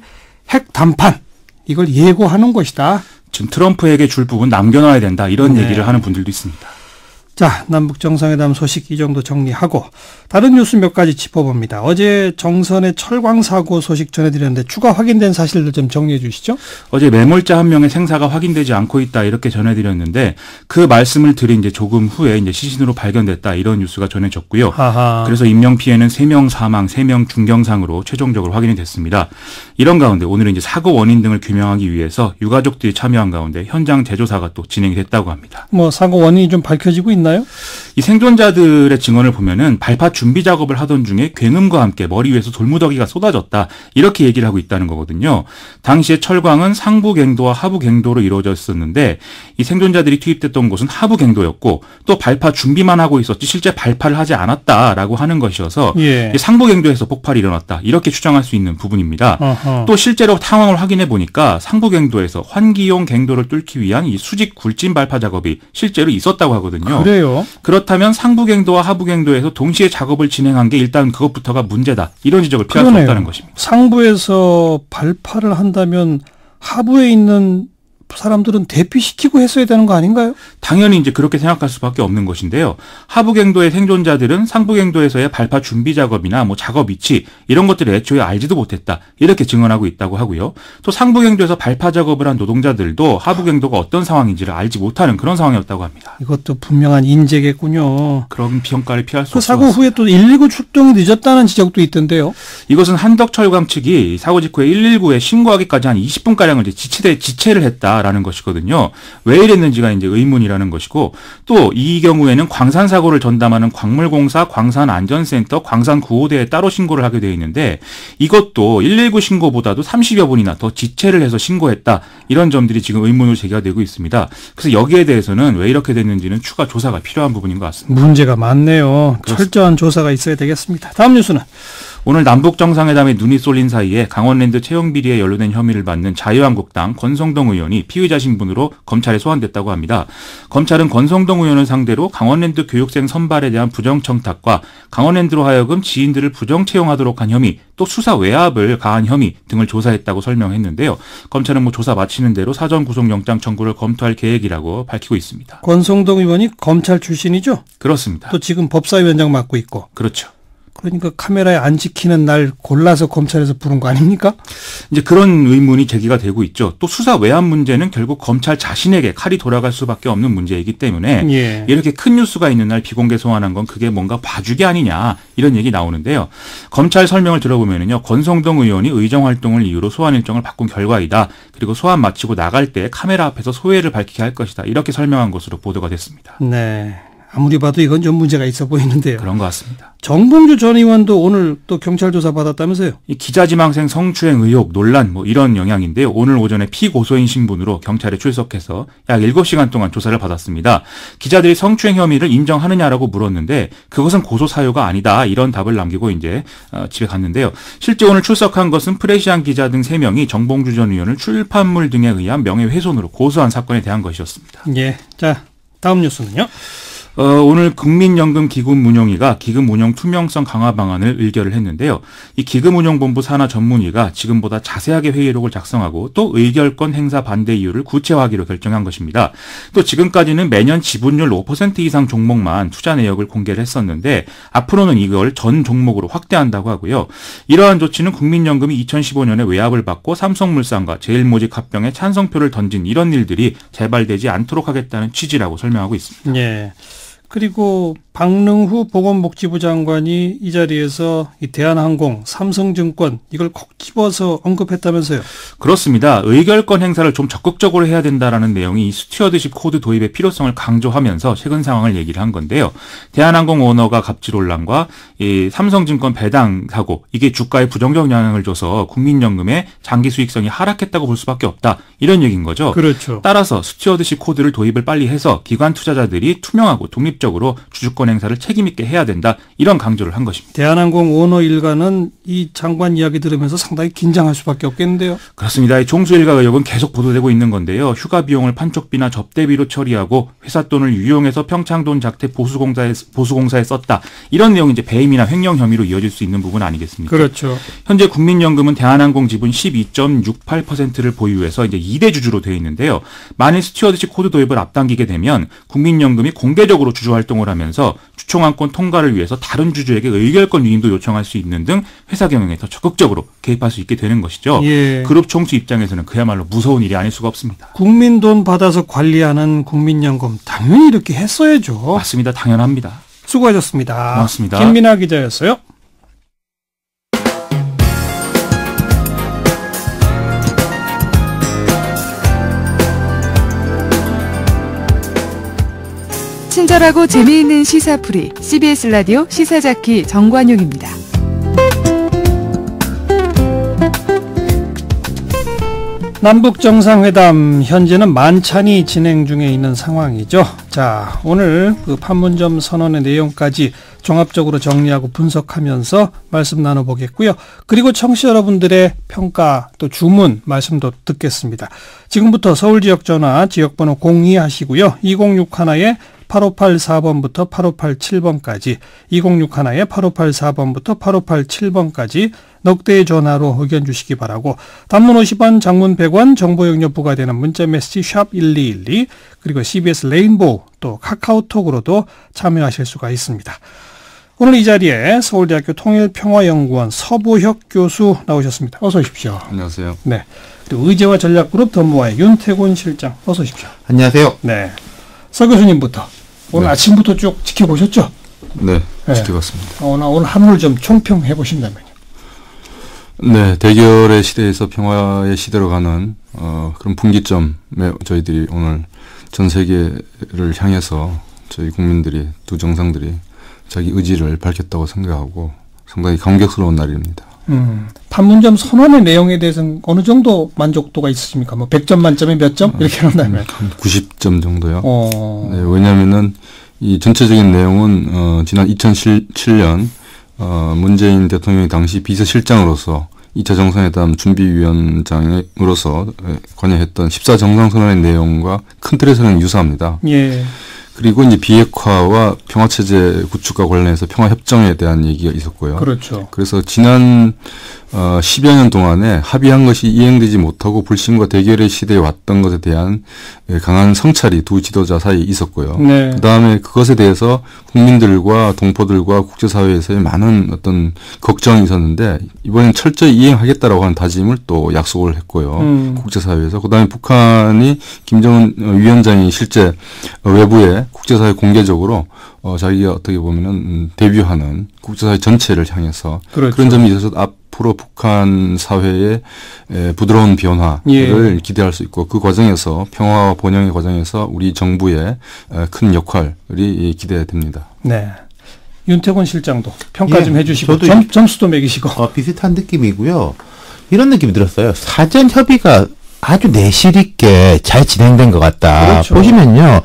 핵 담판 이걸 예고하는 것이다. 지금 트럼프에게 줄 부분 남겨놔야 된다 이런 얘기를 하는 분들도 있습니다. 자, 남북 정상회담 소식 이 정도 정리하고 다른 뉴스 몇 가지 짚어봅니다. 어제 정선의 철광 사고 소식 전해드렸는데 추가 확인된 사실들 좀 정리해 주시죠. 어제 매몰자 한 명의 생사가 확인되지 않고 있다 이렇게 전해드렸는데 그 말씀을 드린 이제 조금 후에 이제 시신으로 발견됐다 이런 뉴스가 전해졌고요. 아하. 그래서 인명 피해는 3명 사망, 3명 중경상으로 최종적으로 확인이 됐습니다. 이런 가운데 오늘은 이제 사고 원인 등을 규명하기 위해서 유가족들이 참여한 가운데 현장 재조사가 또 진행이 됐다고 합니다. 뭐 사고 원인이 좀 밝혀지고 있나요? 이 생존자들의 증언을 보면은 발파 준비 작업을 하던 중에 굉음과 함께 머리 위에서 돌무더기가 쏟아졌다 이렇게 얘기를 하고 있다는 거거든요. 당시에 철광은 상부 갱도와 하부 갱도로 이루어져 있었는데 이 생존자들이 투입됐던 곳은 하부 갱도였고 또 발파 준비만 하고 있었지 실제 발파를 하지 않았다라고 하는 것이어서 예. 상부 갱도에서 폭발이 일어났다 이렇게 추정할 수 있는 부분입니다. 어허. 또 실제로 상황을 확인해 보니까 상부 갱도에서 환기용 갱도를 뚫기 위한 이 수직 굴진 발파 작업이 실제로 있었다고 하거든요. 그래요? 그렇다면 상부 갱도와 하부 갱도에서 동시에 작업을 진행한 게 일단 그것부터가 문제다. 이런 지적을 피할 수 없다는 것입니다. 상부에서 발파를 한다면 하부에 있는 사람들은 대피시키고 했어야 되는 거 아닌가요? 당연히 이제 그렇게 생각할 수밖에 없는 것인데요. 하부갱도의 생존자들은 상부갱도에서의 발파 준비 작업이나 뭐 작업 위치 이런 것들을 애초에 알지도 못했다. 이렇게 증언하고 있다고 하고요. 또 상부갱도에서 발파 작업을 한 노동자들도 하부갱도가 어떤 상황인지를 알지 못하는 그런 상황이었다고 합니다. 이것도 분명한 인재겠군요. 그런 평가를 피할 수 없습니다. 그 사고 후에 또 119 출동이 늦었다는 지적도 있던데요. 이것은 한덕철강 측이 사고 직후에 119에 신고하기까지 한 20분가량을 지체를 했다라는 것이거든요. 왜 이랬는지가 이제 의문이라는 것이고, 또 이 경우에는 광산 사고를 전담하는 광물공사 광산안전센터 광산구호대에 따로 신고를 하게 되어 있는데, 이것도 119 신고보다도 30여 분이나 더 지체를 해서 신고했다. 이런 점들이 지금 의문으로 제기가 되고 있습니다. 그래서 여기에 대해서는 왜 이렇게 됐는지는 추가 조사가 필요한 부분인 것 같습니다. 문제가 많네요. 그렇습니다. 철저한 조사가 있어야 되겠습니다. 다음 뉴스는? 오늘 남북정상회담에 눈이 쏠린 사이에 강원랜드 채용 비리에 연루된 혐의를 받는 자유한국당 권성동 의원이 피의자 신분으로 검찰에 소환됐다고 합니다. 검찰은 권성동 의원을 상대로 강원랜드 교육생 선발에 대한 부정청탁과 강원랜드로 하여금 지인들을 부정채용하도록 한 혐의, 또 수사 외압을 가한 혐의 등을 조사했다고 설명했는데요. 검찰은 뭐 조사 마치는 대로 사전 구속영장 청구를 검토할 계획이라고 밝히고 있습니다. 권성동 의원이 검찰 출신이죠? 그렇습니다. 또 지금 법사위원장 맡고 있고. 그렇죠. 그러니까 카메라에 안 찍히는 날 골라서 검찰에서 부른 거 아닙니까? 이제 그런 의문이 제기가 되고 있죠. 또 수사 외압 문제는 결국 검찰 자신에게 칼이 돌아갈 수밖에 없는 문제이기 때문에 이렇게 큰 뉴스가 있는 날 비공개 소환한 건 그게 뭔가 봐주기 아니냐 이런 얘기 나오는데요. 검찰 설명을 들어보면요. 권성동 의원이 의정 활동을 이유로 소환 일정을 바꾼 결과이다. 그리고 소환 마치고 나갈 때 카메라 앞에서 소회를 밝히게 할 것이다. 이렇게 설명한 것으로 보도가 됐습니다. 네. 아무리 봐도 이건 좀 문제가 있어 보이는데요. 그런 것 같습니다. 정봉주 전 의원도 오늘 또 경찰 조사 받았다면서요? 이 기자지망생 성추행 의혹 논란 뭐 이런 영향인데요. 오늘 오전에 피고소인 신분으로 경찰에 출석해서 약 7시간 동안 조사를 받았습니다. 기자들이 성추행 혐의를 인정하느냐라고 물었는데 그것은 고소 사유가 아니다. 이런 답을 남기고 이제 집에 갔는데요. 실제 오늘 출석한 것은 프레시안 기자 등 3명이 정봉주 전 의원을 출판물 등에 의한 명예훼손으로 고소한 사건에 대한 것이었습니다. 예. 자, 다음 뉴스는요? 오늘 국민연금기금운용위가 기금운용 투명성 강화 방안을 의결을 했는데요. 이 기금운용본부 산하 전문위가 지금보다 자세하게 회의록을 작성하고 또 의결권 행사 반대 이유를 구체화하기로 결정한 것입니다. 또 지금까지는 매년 지분율 5% 이상 종목만 투자 내역을 공개를 했었는데 앞으로는 이걸 전 종목으로 확대한다고 하고요. 이러한 조치는 국민연금이 2015년에 외압을 받고 삼성물산과 제일모직 합병에 찬성표를 던진 이런 일들이 재발되지 않도록 하겠다는 취지라고 설명하고 있습니다. 예. 그리고 박능후 보건복지부 장관이 이 자리에서 이 대한항공, 삼성증권 이걸 콕 집어서 언급했다면서요? 그렇습니다. 의결권 행사를 좀 적극적으로 해야 된다라는 내용이 이 스튜어드십 코드 도입의 필요성을 강조하면서 최근 상황을 얘기를 한 건데요. 대한항공 오너가 갑질혼란과 이 삼성증권 배당 사고 이게 주가에 부정적 영향을 줘서 국민연금의 장기 수익성이 하락했다고 볼 수밖에 없다. 이런 얘기인 거죠. 그렇죠. 따라서 스튜어드십 코드를 도입을 빨리 해서 기관 투자자들이 투명하고 독립적으로 주주권 행사를 책임있게 해야 된다. 이런 강조를 한 것입니다. 대한항공 오너 일가는 이 장관 이야기 들으면서 상당히 긴장할 수밖에 없겠는데요. 그렇습니다. 종수 일가 의혹은 계속 보도되고 있는 건데요. 휴가 비용을 판촉비나 접대비로 처리하고 회사 돈을 유용해서 평창돈 작태 보수공사에 썼다. 이런 내용이 이제 배임이나 횡령 혐의로 이어질 수 있는 부분 아니겠습니까? 그렇죠. 현재 국민연금은 대한항공 지분 12.68%를 보유해서 이제 2대 주주로 되어 있는데요. 만일 스튜어드십 코드 도입을 앞당기게 되면 국민연금이 공개적으로 주주 활동을 하면서 주총안권 통과를 위해서 다른 주주에게 의결권 위임도 요청할 수 있는 등 회사 경영에 더 적극적으로 개입할 수 있게 되는 것이죠. 예. 그룹 총수 입장에서는 그야말로 무서운 일이 아닐 수가 없습니다. 국민 돈 받아서 관리하는 국민연금 당연히 이렇게 했어야죠. 맞습니다. 당연합니다. 수고하셨습니다. 고맙습니다. 김민아 기자였어요. 친절하고 재미있는 시사풀이 CBS 라디오 시사자키 정관용입니다. 남북정상회담 현재는 만찬이 진행 중에 있는 상황이죠. 자, 오늘 그 판문점 선언의 내용까지 종합적으로 정리하고 분석하면서 말씀 나눠보겠고요. 그리고 청취자 여러분들의 평가 또 주문 말씀도 듣겠습니다. 지금부터 서울 지역 전화 지역번호 02 하시고요. 2061에 8584번부터 8587번까지 2061에 8584번부터 8587번까지 넉대의 전화로 의견 주시기 바라고 단문 50원, 장문 100원, 정보 용료 부과되는 문자 메시지 샵 1212 그리고 CBS 레인보우 또 카카오톡으로도 참여하실 수가 있습니다. 오늘 이 자리에 서울대학교 통일평화연구원 서보혁 교수 나오셨습니다. 어서 오십시오. 안녕하세요. 네. 그리고 의제와 전략그룹 덤모아의 윤태곤 실장 어서 오십시오. 안녕하세요. 네. 서 교수님부터 오늘 아침부터 쭉 지켜보셨죠? 네, 지켜봤습니다. 오늘 하루를 좀 총평해 보신다면요. 네, 대결의 시대에서 평화의 시대로 가는 그런 분기점에 저희들이 오늘 전 세계를 향해서 저희 국민들이 두 정상들이 자기 의지를 밝혔다고 생각하고 상당히 감격스러운 날입니다. 판문점 선언의 내용에 대해서는 어느 정도 만족도가 있으십니까? 뭐 100점 만점에 몇 점? 이렇게 한다면? 한 90점 정도요. 네, 왜냐하면은 이 전체적인 내용은 지난 2007년 문재인 대통령이 당시 비서실장으로서 2차 정상회담 준비위원장으로서 관여했던 14정상선언의 내용과 큰 틀에서는 유사합니다. 예. 그리고 이제 비핵화와 평화체제 구축과 관련해서 평화협정에 대한 얘기가 있었고요. 그렇죠. 그래서 지난 10여 년 동안에 합의한 것이 이행되지 못하고 불신과 대결의 시대에 왔던 것에 대한 강한 성찰이 두 지도자 사이에 있었고요. 네. 그다음에 그것에 대해서 국민들과 동포들과 국제사회에서의 많은 어떤 걱정이 있었는데 이번엔 철저히 이행하겠다라고 하는 다짐을 또 약속을 했고요. 국제사회에서. 그다음에 북한이 김정은 위원장이 실제 외부에 국제사회 공개적으로 자기가 어떻게 보면은 대뷰하는 국제사회 전체를 향해서 그렇죠. 그런 점이 있어서 앞으로 북한 사회의 부드러운 변화를 기대할 수 있고 그 과정에서 평화와 번영의 과정에서 우리 정부의 큰 역할이 기대됩니다. 네. 윤태곤 실장도 평가 좀 해주시고 점수도 매기시고. 비슷한 느낌이고요. 이런 느낌이 들었어요. 사전 협의가 아주 내실 있게 잘 진행된 것 같다. 그렇죠. 보시면요.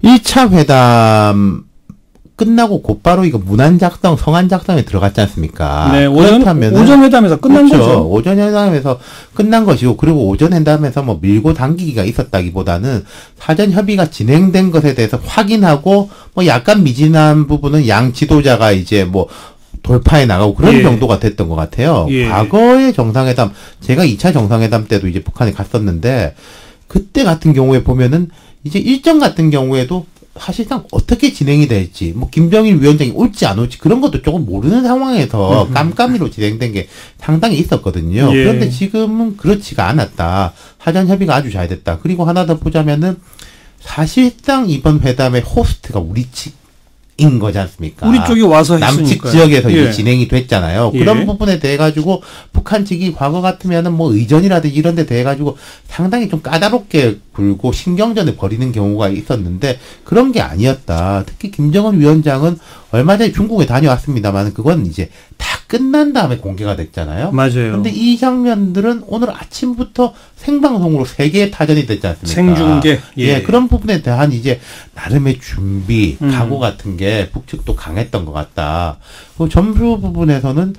1차 회담 끝나고 곧바로 이거 문안 작성, 성안 작성에 들어갔지 않습니까? 네, 오전 회담에서 끝난 그렇죠. 거죠. 오전 회담에서 끝난 것이고, 그리고 오전 회담에서 뭐 밀고 당기기가 있었다기보다는 사전 협의가 진행된 것에 대해서 확인하고, 뭐 약간 미진한 부분은 양 지도자가 이제 뭐 돌파해 나가고 그런 정도가 됐던 것 같아요. 과거의 정상회담, 제가 2차 정상회담 때도 이제 북한에 갔었는데, 그때 같은 경우에 보면은 이제 일정 같은 경우에도 사실상 어떻게 진행이 될지, 뭐 김정일 위원장이 올지 안 올지 그런 것도 조금 모르는 상황에서 깜깜이로 진행된 게 상당히 있었거든요. 그런데 지금은 그렇지가 않았다. 사전 협의가 아주 잘 됐다. 그리고 하나 더 보자면은 사실상 이번 회담의 호스트가 우리 측인 거지 않습니까? 우리 쪽이 와서 남측 지역에서 이제 진행이 됐잖아요. 그런 부분에 대해 가지고 북한 측이 과거 같으면은 뭐 의전이라든지 이런 데 대해 가지고 상당히 좀 까다롭게 굴고 신경전을 벌이는 경우가 있었는데 그런 게 아니었다. 특히 김정은 위원장은 얼마 전에 중국에 다녀왔습니다만 그건 이제 다 끝난 다음에 공개가 됐잖아요. 맞아요. 근데 이 장면들은 오늘 아침부터 생방송으로 3개의 타전이 됐지 않습니까? 생중계. 그런 부분에 대한 이제 나름의 준비, 각오 같은 게 북측도 강했던 것 같다. 그 점수 부분에서는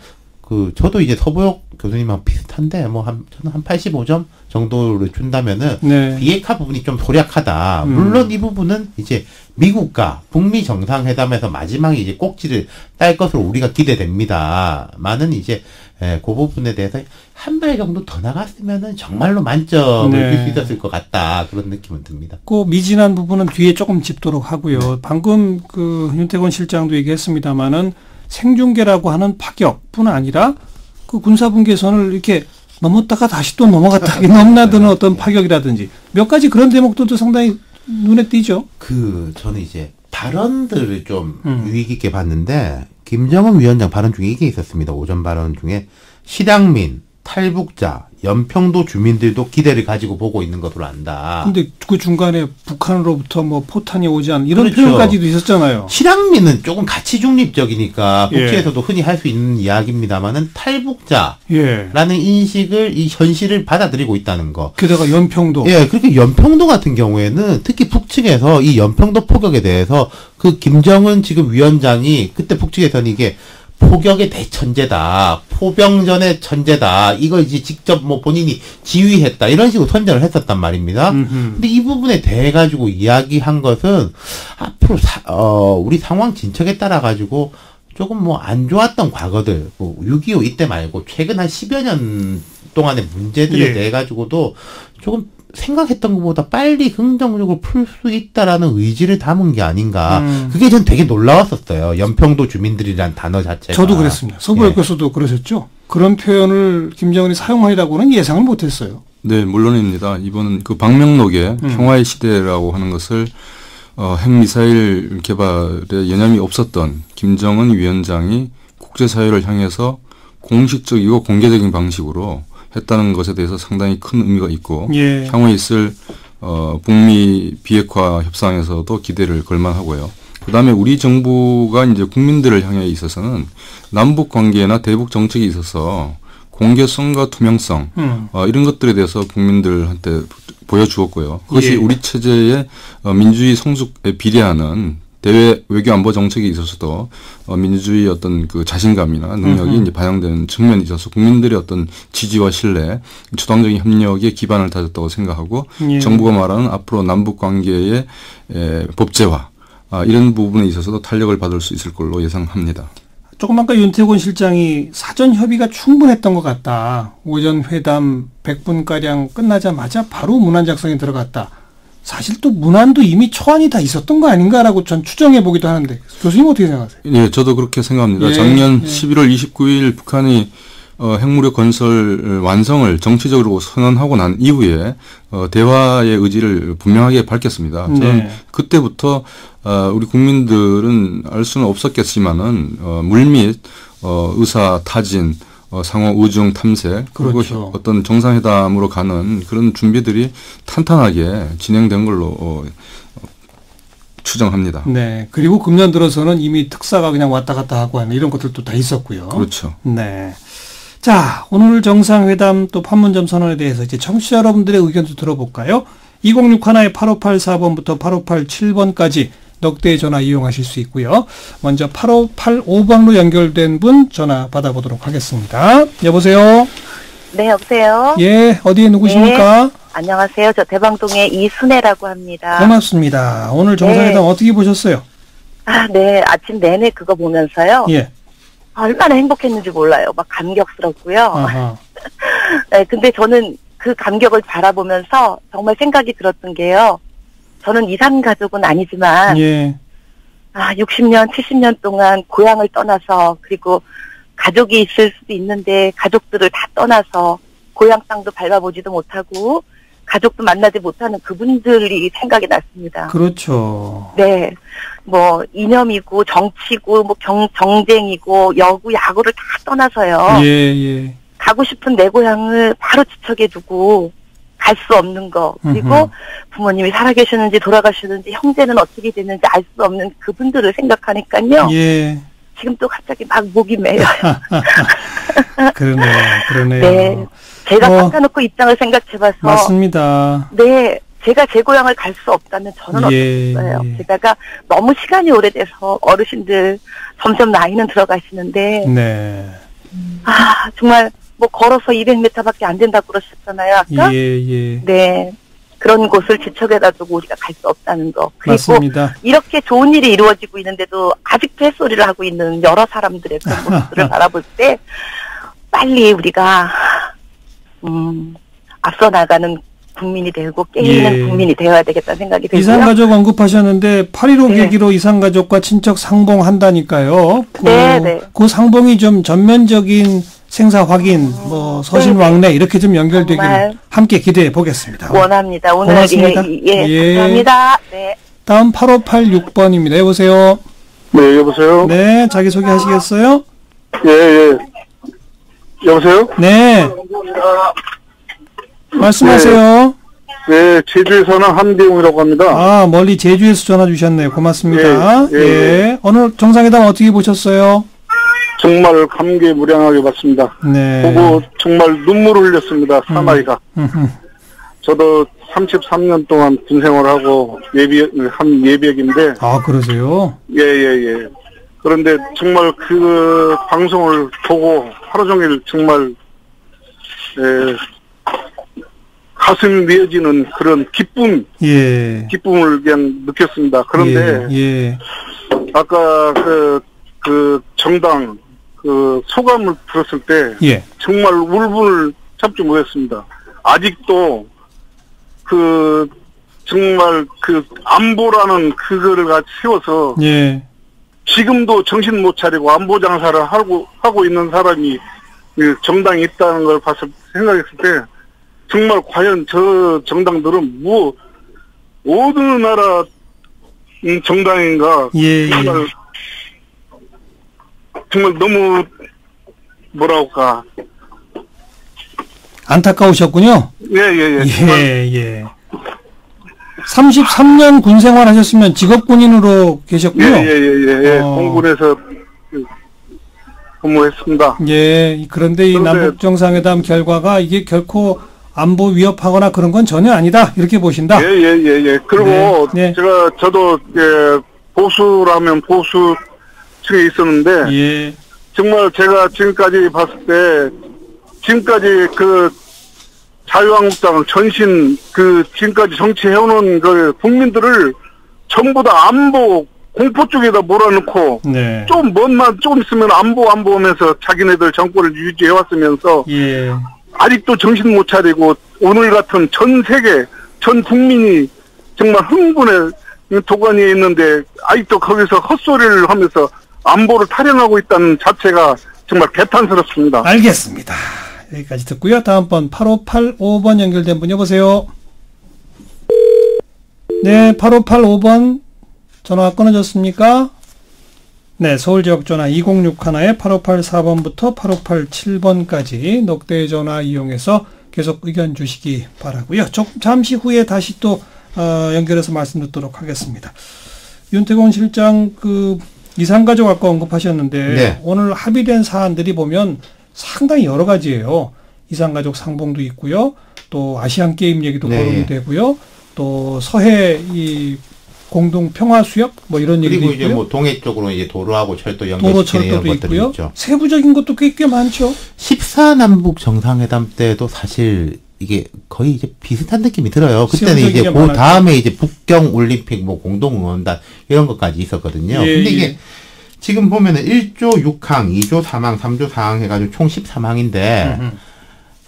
저도 이제 서보혁 교수님하고 비슷한데, 저는 한 85점 정도를 준다면은, 비핵화 부분이 좀 소략하다. 물론 이 부분은 이제 미국과 북미 정상회담에서 마지막에 이제 꼭지를 딸 것으로 우리가 기대됩니다. 많은 이제, 그 부분에 대해서 한 발 정도 더 나갔으면은 정말로 만점을 줄 수 있었을 것 같다. 그런 느낌은 듭니다. 그 미진한 부분은 뒤에 조금 짚도록 하고요. 방금 윤태곤 실장도 얘기했습니다마는 생중계라고 하는 파격뿐 아니라 그 군사분계선을 이렇게 넘었다가 다시 또 넘어갔다 넘나드는 어떤 파격이라든지 몇 가지 그런 대목들도 상당히 눈에 띄죠. 저는 이제 발언들을 좀 유익 있게 봤는데 김정은 위원장 발언 중에 이게 있었습니다. 오전 발언 중에 실향민, 탈북자, 연평도 주민들도 기대를 가지고 보고 있는 것으로 안다. 근데 그 중간에 북한으로부터 뭐 포탄이 오지 않은 이런 표현까지도 있었잖아요. 실향민은 조금 가치 중립적이니까 북측에서도 흔히 할 수 있는 이야기입니다만은 탈북자라는 인식을 이 현실을 받아들이고 있다는 거. 게다가 연평도. 그렇게 연평도 같은 경우에는 특히 북측에서 이 연평도 포격에 대해서 그 김정은 지금 위원장이 그때 북측에서는 이게 포격의 대천재다, 포병전의 천재다, 이걸 이제 직접 뭐 본인이 지휘했다, 이런 식으로 선전을 했었단 말입니다. 근데 이 부분에 대해 가지고 이야기한 것은 앞으로 우리 상황 진척에 따라 가지고 조금 뭐 안 좋았던 과거들, 뭐 6.25 이때 말고 최근 한 10여 년 동안의 문제들에 대해 가지고도 조금 생각했던 것보다 빨리 긍정적으로 풀 수 있다라는 의지를 담은 게 아닌가. 그게 전 되게 놀라웠었어요. 연평도 주민들이란 단어 자체가. 저도 그랬습니다. 서부열 교수도 그러셨죠? 그런 표현을 김정은이 사용하리라고는 예상을 못했어요. 네, 물론입니다. 이번은 그 방명록에 평화의 시대라고 하는 것을 핵미사일 개발에 여념이 없었던 김정은 위원장이 국제사회를 향해서 공식적이고 공개적인 방식으로 했다는 것에 대해서 상당히 큰 의미가 있고 향후에 있을 북미 비핵화 협상에서도 기대를 걸만하고요. 그다음에 우리 정부가 이제 국민들을 향해 있어서는 남북 관계나 대북 정책에 있어서 공개성과 투명성 이런 것들에 대해서 국민들한테 보여주었고요. 그것이 우리 체제의 민주주의 성숙에 비례하는 대외 외교 안보 정책에 있어서도 민주주의 어떤 그 자신감이나 능력이 이제 반영되는 측면이 있어서 국민들의 어떤 지지와 신뢰, 주도적인 협력에 기반을 다졌다고 생각하고 정부가 말하는 앞으로 남북 관계의 법제화 이런 부분에 있어서도 탄력을 받을 수 있을 걸로 예상합니다. 조금 아까 윤태곤 실장이 사전 협의가 충분했던 것 같다. 오전 회담 100분가량 끝나자마자 바로 문안 작성에 들어갔다. 사실 또 문안도 이미 초안이 다 있었던 거 아닌가라고 전 추정해 보기도 하는데 교수님 어떻게 생각하세요? 예, 저도 그렇게 생각합니다. 작년 11월 29일 북한이 핵무력 건설 완성을 정치적으로 선언하고 난 이후에 대화의 의지를 분명하게 밝혔습니다. 저는 그때부터 우리 국민들은 알 수는 없었겠지만은 물밑 의사 타진 상호 우중 탐색 그리고 어떤 정상회담으로 가는 그런 준비들이 탄탄하게 진행된 걸로 추정합니다. 네. 그리고 금년 들어서는 이미 특사가 그냥 왔다 갔다 하고 하는 이런 것들도 다 있었고요. 그렇죠. 네. 자, 오늘 정상회담 또 판문점 선언에 대해서 이제 청취자 여러분들의 의견도 들어볼까요? 2061-8584번부터 8587번까지 넉 대의 전화 이용하실 수 있고요. 먼저 8585번으로 연결된 분 전화 받아보도록 하겠습니다. 여보세요? 네, 여보세요? 예, 어디에 누구십니까? 네, 안녕하세요. 저 대방동의 이순애라고 합니다. 고맙습니다. 오늘 정상회담 어떻게 보셨어요? 아, 네. 아침 내내 그거 보면서요. 예. 얼마나 행복했는지 몰라요. 막 감격스럽고요. 네, 근데 저는 그 감격을 바라보면서 정말 생각이 들었던 게요. 저는 이산가족은 아니지만 60년, 70년 동안 고향을 떠나서 그리고 가족이 있을 수도 있는데 가족들을 다 떠나서 고향 땅도 밟아보지도 못하고 가족도 만나지 못하는 그분들이 생각이 났습니다. 그렇죠. 네. 뭐 이념이고 정치고 뭐 정쟁이고 여구 야구를 다 떠나서요. 가고 싶은 내 고향을 바로 지척에 두고 갈 수 없는 거, 그리고 부모님이 살아계시는지 돌아가시는지 형제는 어떻게 됐는지 알 수 없는 그분들을 생각하니까요. 지금 또 갑자기 막 목이 메여요. 그러네요. 네. 제가 바꿔놓고 입장을 생각해봐서. 맞습니다. 네. 제가 제 고향을 갈 수 없다면 저는 어떻겠어요. 게다가 너무 시간이 오래돼서 어르신들 점점 나이는 들어가시는데. 네. 아, 정말. 뭐 걸어서 200m밖에 안 된다고 그러셨잖아요, 아까? 네. 그런 곳을 지척해가지고 우리가 갈 수 없다는 거. 그리고 맞습니다. 이렇게 좋은 일이 이루어지고 있는데도 아직도 햇소리를 하고 있는 여러 사람들의 그런 모습들을 바라볼 때 빨리 우리가 앞서 나가는 국민이 되고 깨있는 국민이 되어야 되겠다는 생각이 들고요. 이산가족 언급하셨는데 8.15 계기로 이산가족과 친척 상봉한다니까요. 그 상봉이 좀 전면적인 생사 확인, 뭐 서신 왕래 이렇게 좀 연결되기를 함께 기대해 보겠습니다. 원합니다. 오늘 고맙습니다. 감사합니다. 네. 다음 8586번입니다. 여보세요. 네, 여보세요. 네, 자기 소개 하시겠어요? 예. 여보세요. 네. 말씀하세요. 네, 제주에 사는 한대웅이라고 합니다. 아, 멀리 제주에서 전화 주셨네요. 고맙습니다. 오늘 정상회담 어떻게 보셨어요? 정말 감개무량하게 봤습니다. 네. 보고 정말 눈물을 흘렸습니다. 사나이가. 저도 33년 동안 군 생활하고 한 예비역인데. 아, 그러세요? 예. 그런데 정말 그 방송을 보고 하루 종일 정말 가슴이 뉘어지는 그런 기쁨을 그냥 느꼈습니다. 그런데 아까 그 정당 그 소감을 들었을 때 정말 울분을 참지 못했습니다. 아직도 그 정말 그 안보라는 그거를 같이 세워서 지금도 정신 못 차리고 안보 장사를 하고 있는 사람이 그 정당이 있다는 걸 생각했을 때 정말 과연 저 정당들은 어느 나라 정당인가 정말 너무 뭐랄까 안타까우셨군요. 예. 33년 군 생활하셨으면 직업군인으로 계셨고요. 예. 공군에서 근무했습니다. 그런데 이 남북 정상회담 결과가 이게 결코 안보 위협하거나 그런 건 전혀 아니다. 이렇게 보신다. 그리고 저도 보수라면 보수층에 있었는데 정말 제가 지금까지 봤을 때 지금까지 그 자유한국당 전신 지금까지 정치해오는 그 국민들을 전부 다 안보 공포 쪽에다 몰아넣고 좀 있으면 안보 하면서 자기네들 정권을 유지해왔으면서 아직도 정신 못 차리고 오늘 같은 전 세계 전 국민이 정말 흥분의 도가니에 있는데 아직도 거기서 헛소리를 하면서 안보를 타령하고 있다는 자체가 정말 개탄스럽습니다. 알겠습니다. 여기까지 듣고요. 다음 번 8585번 연결된 분 여보세요. 네, 8585번 전화 끊어졌습니까? 네, 서울 지역 전화 2061에 8584번부터 8587번까지 녹대 전화 이용해서 계속 의견 주시기 바라고요. 잠시 후에 다시 또 연결해서 말씀 듣도록 하겠습니다. 윤태곤 실장 이산가족 아까 언급하셨는데 오늘 합의된 사안들이 보면 상당히 여러 가지예요. 이산가족 상봉도 있고요. 또 아시안 게임 얘기도 거론이 되고요. 또 서해 공동 평화 수역 이런 얘기도 있고요. 그리고 이제 동해 쪽으로 이제 도로하고 철도 연결시키는 이런 것들이 있죠. 세부적인 것도 꽤 많죠. 14남북 정상회담 때도 사실 이게 거의 이제 비슷한 느낌이 들어요. 그때는 이제 그 다음에 이제 북경 올림픽 공동 응원단 이런 것까지 있었거든요. 근데 이게 지금 보면은 1조 6항, 2조 3항, 3조 4항 해가지고 총 13항인데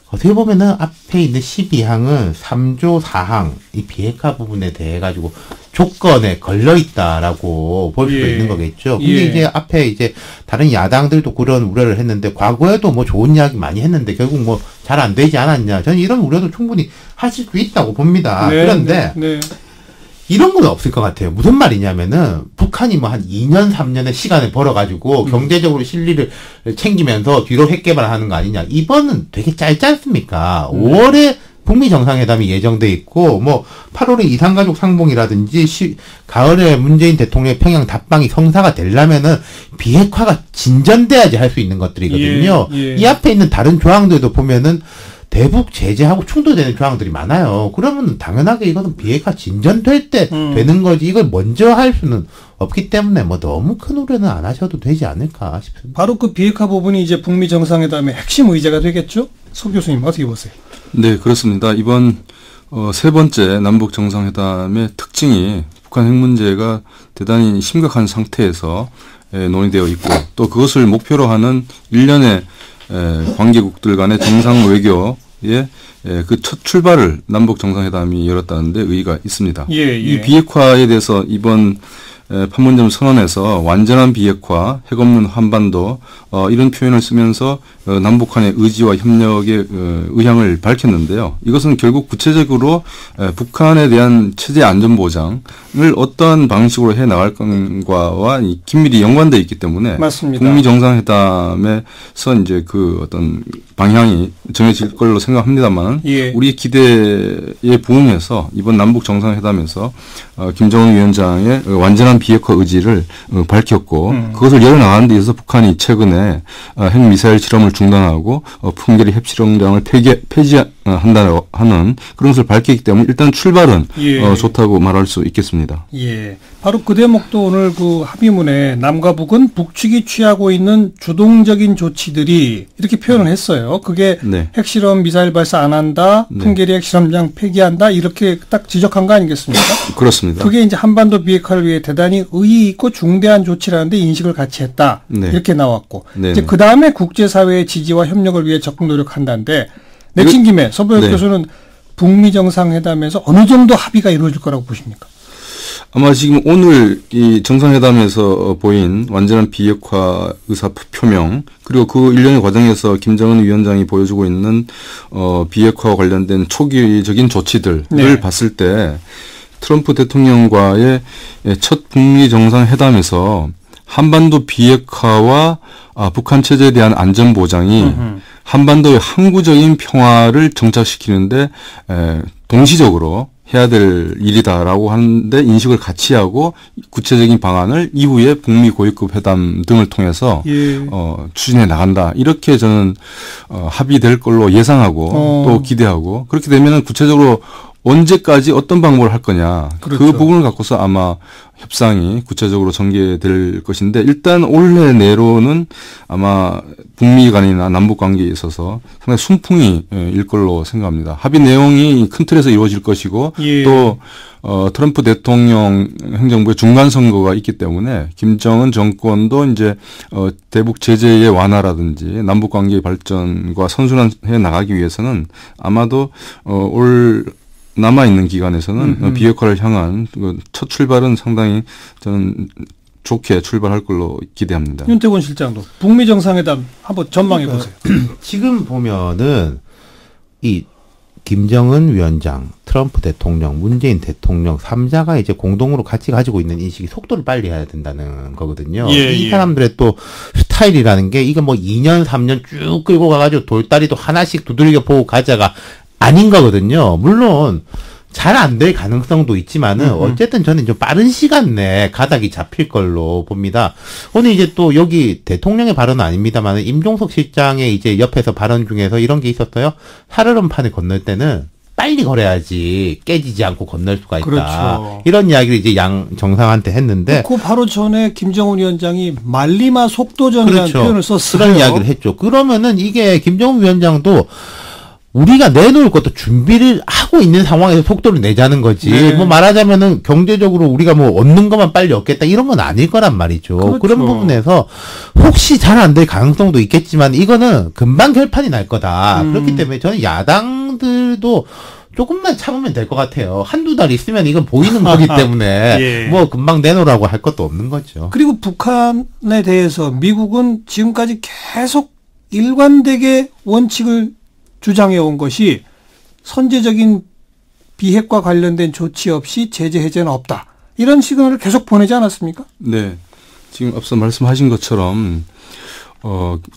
어떻게 보면은 앞에 있는 12항은 3조 4항 이 비핵화 부분에 대해 가지고 조건에 걸려 있다라고 볼 수도 있는 거겠죠. 근데 이제 앞에 이제 다른 야당들도 그런 우려를 했는데 과거에도 좋은 이야기 많이 했는데 결국 잘 안 되지 않았냐. 저는 이런 우려도 충분히 하실 수 있다고 봅니다. 그런데 이런 건 없을 것 같아요. 무슨 말이냐면은 북한이 한 2년 3년의 시간을 벌어가지고 경제적으로 실리를 챙기면서 뒤로 핵개발하는 거 아니냐. 이번은 되게 짧지 않습니까? 5월에 북미 정상회담이 예정돼 있고 8월에 이산가족 상봉이라든지 가을에 문재인 대통령의 평양 답방이 성사가 되려면은 비핵화가 진전돼야지 할 수 있는 것들이거든요. 이 앞에 있는 다른 조항들도 보면은 대북 제재하고 충돌되는 조항들이 많아요. 그러면 당연하게 이것은 비핵화 진전될 때 되는 거지 이걸 먼저 할 수는 없기 때문에 너무 큰 우려는 안 하셔도 되지 않을까 싶습니다. 바로 그 비핵화 부분이 이제 북미 정상회담의 핵심 의제가 되겠죠? 소 교수님 어떻게 보세요? 네, 그렇습니다. 이번 세 번째 남북 정상회담의 특징이 북한 핵 문제가 대단히 심각한 상태에서 논의되어 있고 또 그것을 목표로 하는 일련의 관계국들 간의 정상 외교의 그 첫 출발을 남북 정상회담이 열었다는 데 의의가 있습니다. 이 비핵화에 대해서 이번 판문점 선언에서 완전한 비핵화, 핵 없는 한반도 이런 표현을 쓰면서 남북한의 의지와 협력의 의향을 밝혔는데요. 이것은 결국 구체적으로 북한에 대한 체제 안전 보장을 어떠한 방식으로 해 나갈 건가와 긴밀히 연관되어 있기 때문에 맞습니다. 북미 정상회담에서 이제 그 어떤 방향이 정해질 걸로 생각합니다만 우리의 기대에 부응해서 이번 남북 정상회담에서 김정은 위원장의 완전한 비핵화 의지를 밝혔고 그것을 열어나가는 데 있어서 북한이 최근에 핵미사일 실험을 중단하고 풍계리 핵실험장을 한다고 하는 그런 것을 밝혔기 때문에 일단 출발은 좋다고 말할 수 있겠습니다. 예. 바로 그 대목도 오늘 그 합의문에 남과 북은 북측이 취하고 있는 주동적인 조치들이 이렇게 표현을 했어요. 그게 핵실험 미사일 발사 안 한다, 풍계리 핵실험장 폐기한다 이렇게 딱 지적한 거 아니겠습니까? 그렇습니다. 그게 이제 한반도 비핵화를 위해 대단히 의의 있고 중대한 조치라는데 인식을 같이 했다. 이렇게 나왔고 이제 그 다음에 국제사회의 지지와 협력을 위해 적극 노력한다는데 내친 김에 서부혁 교수는 북미 정상회담에서 어느 정도 합의가 이루어질 거라고 보십니까? 아마 지금 오늘 이 정상회담에서 보인 완전한 비핵화 의사 표명 그리고 그 일련의 과정에서 김정은 위원장이 보여주고 있는 비핵화와 관련된 초기적인 조치들을 봤을 때 트럼프 대통령과의 첫 북미 정상회담에서 한반도 비핵화와 북한 체제에 대한 안전 보장이 한반도의 항구적인 평화를 정착시키는데 동시적으로 해야 될 일이다라고 하는데 인식을 같이 하고 구체적인 방안을 이후에 북미 고위급 회담 등을 통해서 추진해 나간다. 이렇게 저는 합의될 걸로 예상하고 또 기대하고 그렇게 되면은 구체적으로 언제까지 어떤 방법을 할 거냐. 그 부분을 갖고서 아마 협상이 구체적으로 전개될 것인데 일단 올해 내로는 아마 북미 간이나 남북 관계에 있어서 상당히 순풍이 일 걸로 생각합니다. 합의 내용이 큰 틀에서 이루어질 것이고 또 트럼프 대통령 행정부의 중간 선거가 있기 때문에 김정은 정권도 이제 대북 제재의 완화라든지 남북 관계의 발전과 선순환해 나가기 위해서는 아마도 올 남아있는 기간에서는 비핵화를 향한 첫 출발은 상당히 저는 좋게 출발할 걸로 기대합니다. 윤태곤 실장도 북미 정상회담 한번 전망해 보세요. 지금 보면은 이 김정은 위원장, 트럼프 대통령, 문재인 대통령 3자가 이제 공동으로 같이 가지고 있는 인식이 속도를 빨리 해야 된다는 거거든요. 이 사람들의 또 스타일이라는 게 이거 뭐 2년, 3년 쭉 끌고 가가지고 돌다리도 하나씩 두들겨 보고 가자가 아닌 거거든요. 물론 잘 안 될 가능성도 있지만은 어쨌든 저는 좀 빠른 시간 내에 가닥이 잡힐 걸로 봅니다. 오늘 이제 또 여기 대통령의 발언은 아닙니다만 임종석 실장의 이제 옆에서 발언 중에서 이런 게 있었어요. 살얼음판을 건널 때는 빨리 걸어야지 깨지지 않고 건널 수가 있다. 이런 이야기를 이제 양 정상한테 했는데 그 바로 전에 김정은 위원장이 말리마 속도전이라는 표현을 썼어요. 그런 이야기를 했죠. 그러면은 이게 김정은 위원장도 우리가 내놓을 것도 준비를 하고 있는 상황에서 속도를 내자는 거지. 뭐 말하자면은 경제적으로 우리가 뭐 얻는 것만 빨리 얻겠다 이런 건 아닐 거란 말이죠. 그런 부분에서 혹시 잘 안 될 가능성도 있겠지만 이거는 금방 결판이 날 거다. 그렇기 때문에 저는 야당들도 조금만 참으면 될 것 같아요. 한두 달 있으면 이건 보이는 거기 때문에 뭐 금방 내놓으라고 할 것도 없는 거죠. 그리고 북한에 대해서 미국은 지금까지 계속 일관되게 원칙을 주장해 온 것이 선제적인 비핵화 관련된 조치 없이 제재 해제는 없다. 이런 시그널을 계속 보내지 않았습니까? 네. 지금 앞서 말씀하신 것처럼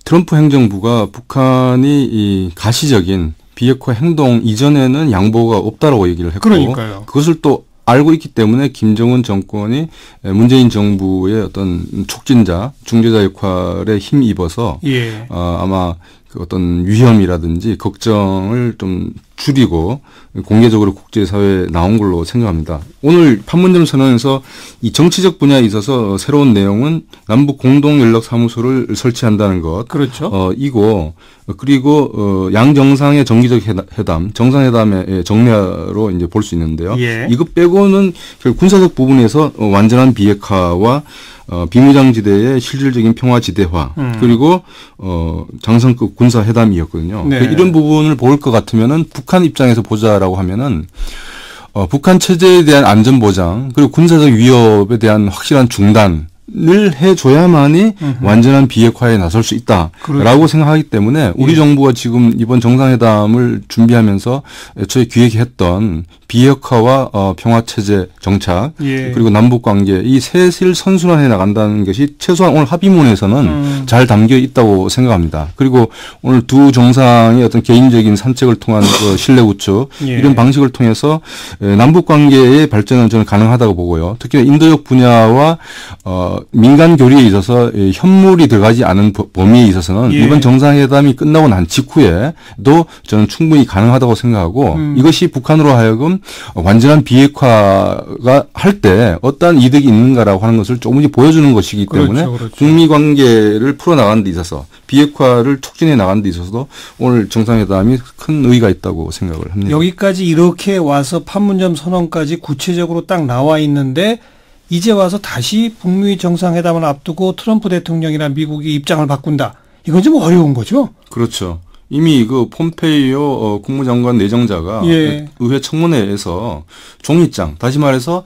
트럼프 행정부가 북한이 이 가시적인 비핵화 행동 이전에는 양보가 없다라고 얘기를 했고 그러니까요. 그것을 또 알고 있기 때문에 김정은 정권이 문재인 정부의 어떤 촉진자, 중재자 역할에 힘입어서 아마 그 어떤 위험이라든지 걱정을 좀 줄이고 공개적으로 국제사회에 나온 걸로 생각합니다. 오늘 판문점 선언에서 이 정치적 분야에 있어서 새로운 내용은 남북 공동연락사무소를 설치한다는 것. 그렇죠. 이고 그리고 양 정상의 정기적 회담, 정상회담의 정례로 이제 볼 수 있는데요. 이것 빼고는 결국 군사적 부분에서 완전한 비핵화와 비무장지대의 실질적인 평화지대화 그리고 장성급 군사회담이었거든요. 이런 부분을 볼 것 같으면은 북한 입장에서 보자라고 하면은 북한 체제에 대한 안전보장 그리고 군사적 위협에 대한 확실한 중단을 해줘야만이 완전한 비핵화에 나설 수 있다라고 생각하기 때문에 우리 정부가 지금 이번 정상회담을 준비하면서 애초에 기획했던 비핵화와 평화체제 정착 그리고 남북관계 이 셋을 선순환해 나간다는 것이 최소한 오늘 합의문에서는 잘 담겨 있다고 생각합니다. 그리고 오늘 두 정상의 어떤 개인적인 산책을 통한 신뢰 구축 이런 방식을 통해서 남북관계의 발전은 저는 가능하다고 보고요. 특히 인도적 분야와 민간 교류에 있어서 현물이 들어가지 않은 범위에 있어서는 이번 정상회담이 끝나고 난 직후에도 저는 충분히 가능하다고 생각하고 이것이 북한으로 하여금 완전한 비핵화가 할 때 어떠한 이득이 있는가라고 하는 것을 조금씩 보여주는 것이기 때문에 그렇죠. 북미 관계를 풀어나가는 데 있어서 비핵화를 촉진해 나가는 데 있어서도 오늘 정상회담이 큰 의의가 있다고 생각을 합니다. 여기까지 이렇게 와서 판문점 선언까지 구체적으로 딱 나와 있는데 이제 와서 다시 북미 정상회담을 앞두고 트럼프 대통령이나 미국이 입장을 바꾼다. 이건 좀 어려운 거죠? 그렇죠. 이미 그 폼페이오 국무장관 내정자가 의회 청문회에서 종이장, 다시 말해서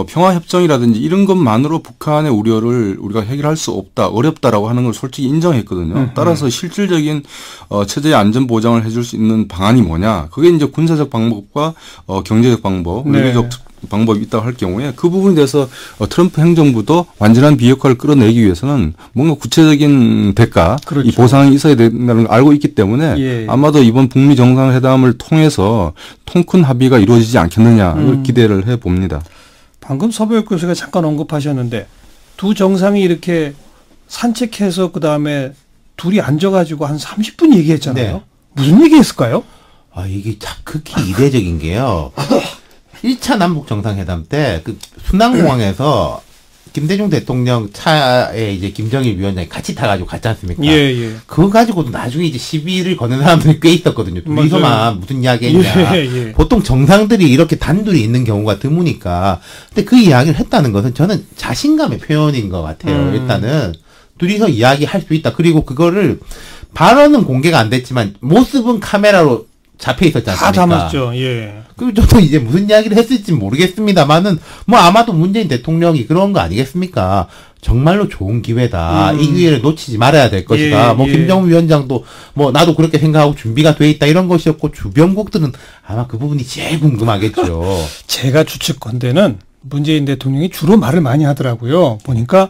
평화협정이라든지 이런 것만으로 북한의 우려를 우리가 해결할 수 없다, 어렵다라고 하는 걸 솔직히 인정했거든요. 따라서 실질적인 체제의 안전 보장을 해줄 수 있는 방안이 뭐냐? 그게 이제 군사적 방법과 경제적 방법, 외교적 방법이 있다고 할 경우에 그 부분에 대해서 트럼프 행정부도 완전한 비핵화를 끌어내기 위해서는 뭔가 구체적인 대가, 이 보상이 있어야 된다는 걸 알고 있기 때문에 아마도 이번 북미 정상회담을 통해서 통큰 합의가 이루어지지 않겠느냐 기대를 해봅니다. 방금 서보혁 교수가 잠깐 언급하셨는데 두 정상이 이렇게 산책해서 그다음에 둘이 앉아가지고 한 30분 얘기했잖아요. 무슨 얘기했을까요? 이게 참 극히 이례적인 게요. 1차 남북 정상회담 때 그 순안공항에서 김대중 대통령 차에 이제 김정일 위원장이 같이 타가지고 갔지 않습니까? 그거 가지고도 나중에 이제 시비를 거는 사람들이 꽤 있었거든요. 둘이서만 무슨 이야기 했냐. 보통 정상들이 이렇게 단둘이 있는 경우가 드무니까. 근데 그 이야기를 했다는 것은 저는 자신감의 표현인 것 같아요. 일단은 둘이서 이야기할 수 있다. 그리고 그거를 발언은 공개가 안 됐지만 모습은 카메라로 잡혀 있었지 않습니까? 다 담았죠. 그리고 저도 이제 무슨 이야기를 했을지 모르겠습니다만은 뭐 아마도 문재인 대통령이 그런 거 아니겠습니까? 정말로 좋은 기회다. 이 기회를 놓치지 말아야 될 것이다. 뭐 김정은 위원장도 뭐 나도 그렇게 생각하고 준비가 돼 있다 이런 것이었고 주변국들은 아마 그 부분이 제일 궁금하겠죠. 제가 추측컨대는 문재인 대통령이 주로 말을 많이 하더라고요. 보니까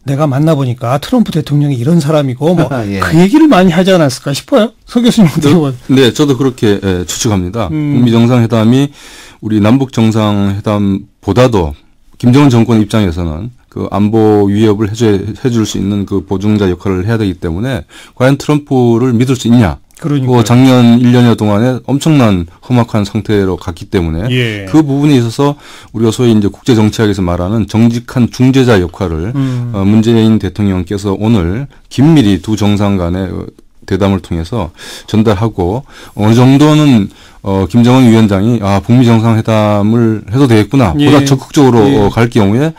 내가 만나보니까 트럼프 대통령이 이런 사람이고 뭐 그 얘기를 많이 하지 않았을까 싶어요. 서 교수님 어떻게 보세요? 네, 저도 그렇게 추측합니다. 북미 정상회담이 우리 남북 정상회담보다도 김정은 정권 입장에서는 그 안보 위협을 해줄 수 있는 그 보증자 역할을 해야 되기 때문에 과연 트럼프를 믿을 수 있냐? 그러니까 작년 1년여 동안에 엄청난 험악한 상태로 갔기 때문에 그 부분에 있어서 우리가 소위 이제 국제 정치학에서 말하는 정직한 중재자 역할을 문재인 대통령께서 오늘 긴밀히 두 정상 간의 대담을 통해서 전달하고 어느 정도는 김정은 위원장이 북미 정상회담을 해도 되겠구나 보다 적극적으로 갈 경우에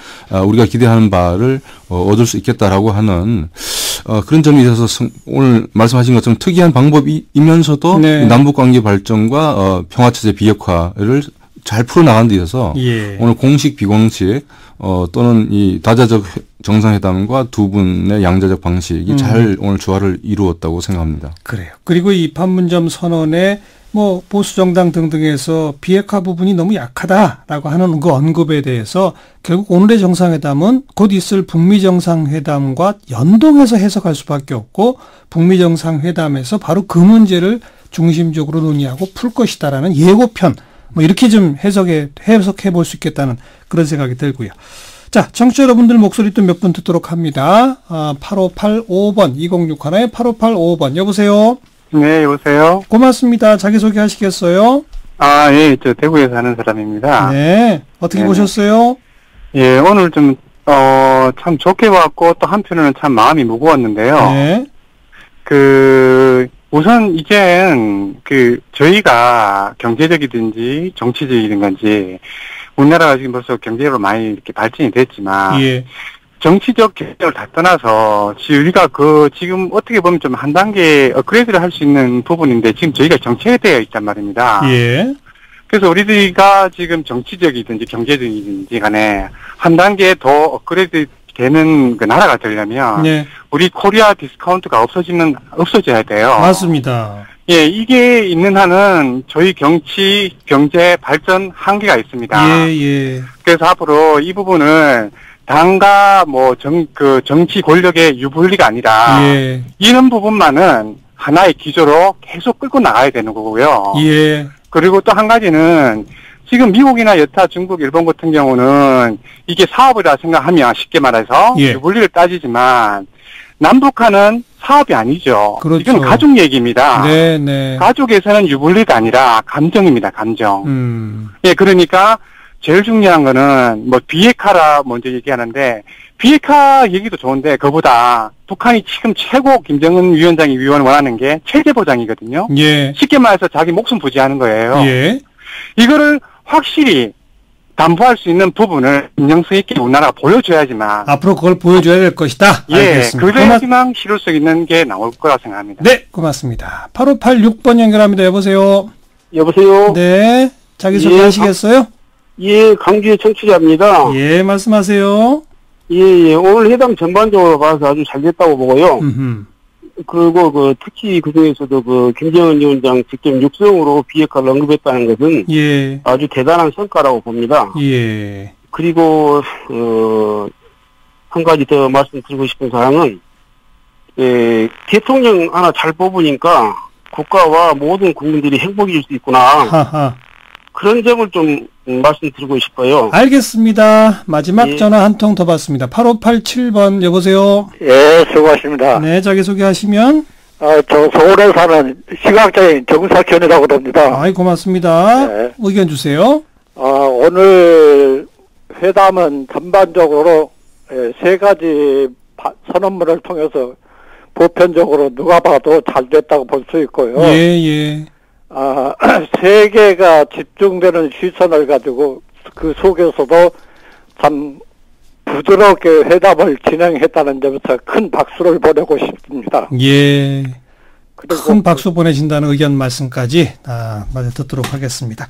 우리가 기대하는 바를 얻을 수 있겠다라고 하는 그런 점에 있어서 오늘 말씀하신 것처럼 특이한 방법이면서도 남북관계 발전과 평화체제 비핵화를 잘 풀어나가는 데 있어서 오늘 공식 비공식 또는 이 다자적 정상회담과 두 분의 양자적 방식이 잘 오늘 조화를 이루었다고 생각합니다. 그래요. 그리고 이 판문점 선언에 뭐 보수 정당 등등에서 비핵화 부분이 너무 약하다라고 하는 그 언급에 대해서 결국 오늘의 정상회담은 곧 있을 북미 정상회담과 연동해서 해석할 수밖에 없고 북미 정상회담에서 바로 그 문제를 중심적으로 논의하고 풀 것이다라는 예고편 뭐 이렇게 좀 해석해 볼 수 있겠다는 그런 생각이 들고요. 자, 청취자 여러분들 목소리 또 몇 분 듣도록 합니다. 8585번 2061에 8585번 여보세요. 네, 여보세요. 고맙습니다. 자기소개 하시겠어요? 예, 저 대구에 사는 사람입니다. 네, 어떻게 보셨어요? 예, 오늘 좀 참 좋게 봤고 또 한편으로는 참 마음이 무거웠는데요. 네. 우선 이젠 저희가 경제적이든지 정치적이든 건지 우리나라가 지금 벌써 경제적으로 많이 이렇게 발전이 됐지만 정치적 개혁을 다 떠나서 우리가 지금 어떻게 보면 좀 한 단계 업그레이드를 할 수 있는 부분인데 지금 저희가 정체되어 있단 말입니다. 그래서 우리가 지금 정치적이든지 경제적이든지 간에 한 단계 더 업그레이드 되는 그 나라가 되려면 우리 코리아 디스카운트가 없어져야 돼요. 맞습니다. 예, 이게 있는 한은 저희 정치, 경제 발전 한계가 있습니다. 예. 그래서 앞으로 이 부분을 당과 정치 권력의 유불리가 아니라 이런 부분만은 하나의 기조로 계속 끌고 나가야 되는 거고요. 예. 그리고 또 한 가지는 지금 미국이나 여타 중국, 일본 같은 경우는 이게 사업이라 생각하면 쉽게 말해서 유불리를 따지지만 남북한은 사업이 아니죠. 그렇죠. 이건 가족 얘기입니다. 네. 가족에서는 유불리가 아니라 감정입니다. 감정. 예, 그러니까 제일 중요한 거는 비핵화라 먼저 얘기하는데 비핵화 얘기도 좋은데 그보다 북한이 지금 최고 김정은 위원장이 원하는 게 체제 보장이거든요. 예. 쉽게 말해서 자기 목숨 부지하는 거예요. 예. 이거를 확실히 담보할 수 있는 부분을 진정성 있게 우리나라가 보여줘야지만 앞으로 그걸 보여줘야 될 것이다. 예, 알겠습니다. 그래야지만 실효성 있는 게 나올 거라 생각합니다. 네, 고맙습니다. 8586번 연결합니다. 여보세요. 여보세요. 네, 자기소개하시겠어요? 예, 강주의 청취자입니다. 예, 말씀하세요. 예, 오늘 회담 전반적으로 봐서 아주 잘 됐다고 보고요. 그리고 특히 그 중에서도 김정은 위원장 직접 육성으로 비핵화를 언급했다는 것은 아주 대단한 성과라고 봅니다. 예. 그리고 한 가지 더 말씀드리고 싶은 사항은 대통령 하나 잘 뽑으니까 국가와 모든 국민들이 행복해질 수 있구나. 하하. 그런 점을 좀 말씀드리고 싶어요. 알겠습니다. 마지막 전화 한 통 더 받습니다. 8587번 여보세요. 예, 수고하십니다. 네, 자기소개하시면. 저 서울에 사는 시각장애인 정사현이라고 합니다. 아이, 고맙습니다. 네. 의견 주세요. 오늘 회담은 전반적으로 세 가지 선언문을 통해서 보편적으로 누가 봐도 잘 됐다고 볼 수 있고요. 예. 세계가 집중되는 시선을 가지고 그 속에서도 참 부드럽게 회담을 진행했다는 점에서 큰 박수를 보내고 싶습니다. 예. 큰 박수 보내신다는 의견 말씀까지 마저 듣도록 하겠습니다.